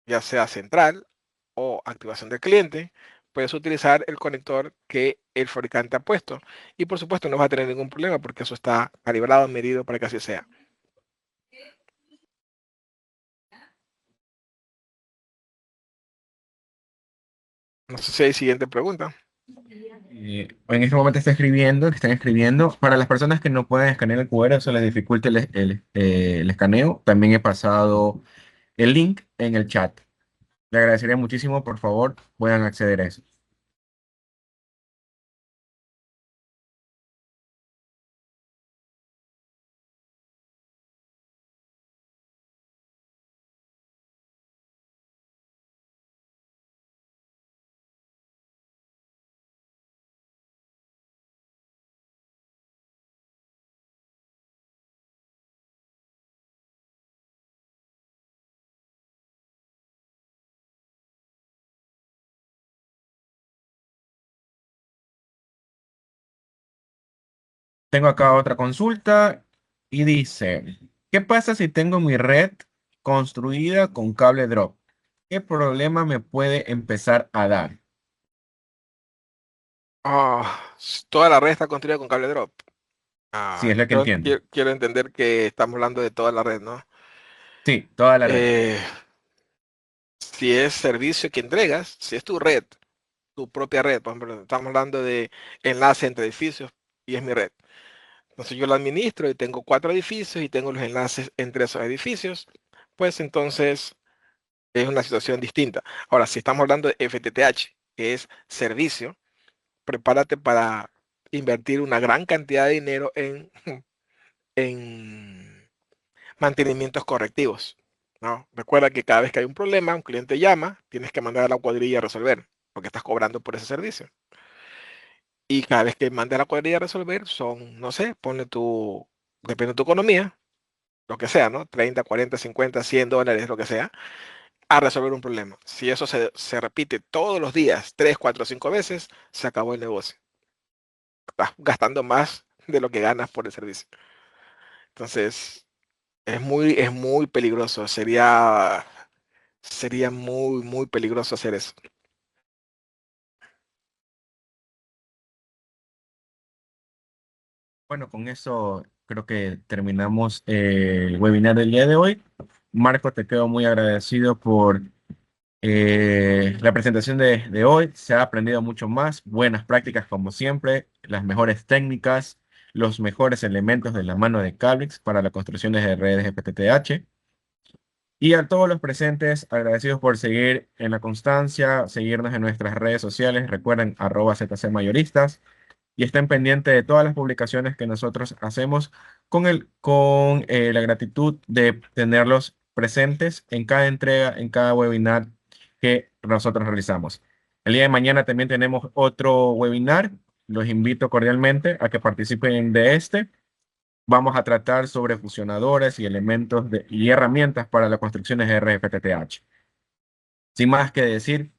ya sea central o activación del cliente, puedes utilizar el conector que el fabricante ha puesto. Y por supuesto no vas a tener ningún problema porque eso está calibrado, medido para que así sea. No sé si hay siguiente pregunta. En este momento está escribiendo, que están escribiendo. Para las personas que no pueden escanear el QR, eso les dificulta el escaneo. También he pasado el link en el chat. Le agradecería muchísimo, por favor, puedan acceder a eso. Tengo acá otra consulta y dice, ¿qué pasa si tengo mi red construida con cable drop? ¿Qué problema me puede empezar a dar? Toda la red está construida con cable drop. Si es lo que entiendo. Quiero entender que estamos hablando de toda la red, ¿no? Sí, toda la red. Eh, si es servicio que entregas, si es tu red, tu propia red, por ejemplo, estamos hablando de enlace entre edificios y es mi red. Entonces yo la administro y tengo 4 edificios y tengo los enlaces entre esos edificios, pues entonces es una situación distinta. Ahora, si estamos hablando de FTTH, que es servicio, prepárate para invertir una gran cantidad de dinero en mantenimientos correctivos, ¿no? Recuerda que cada vez que hay un problema, un cliente llama, tienes que mandar a la cuadrilla a resolver, porque estás cobrando por ese servicio. Y cada vez que mandes a la cuadrilla a resolver, son, no sé, ponle tu, depende de tu economía, lo que sea, ¿no? 30, 40, 50, $100, lo que sea, a resolver un problema. Si eso se repite todos los días, 3, 4, 5 veces, se acabó el negocio. Estás gastando más de lo que ganas por el servicio. Entonces, es muy peligroso. Sería muy, muy peligroso hacer eso. Bueno, con eso creo que terminamos el webinar del día de hoy. Marco, te quedo muy agradecido por la presentación de hoy. Se ha aprendido mucho más, buenas prácticas como siempre, las mejores técnicas, los mejores elementos de la mano de Cablix para la construcción de redes FTTH. Y a todos los presentes, agradecidos por seguir en la constancia, seguirnos en nuestras redes sociales. Recuerden, @ZCMayoristas y estén pendientes de todas las publicaciones que nosotros hacemos con la gratitud de tenerlos presentes en cada entrega, en cada webinar que nosotros realizamos. El día de mañana también tenemos otro webinar. Los invito cordialmente a que participen de este. Vamos a tratar sobre fusionadores y y herramientas para las construcciones de RFTTH. Sin más que decir,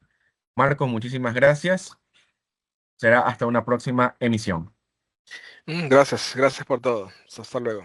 Marco, muchísimas gracias. Será hasta una próxima emisión. Gracias, gracias por todo. Hasta luego.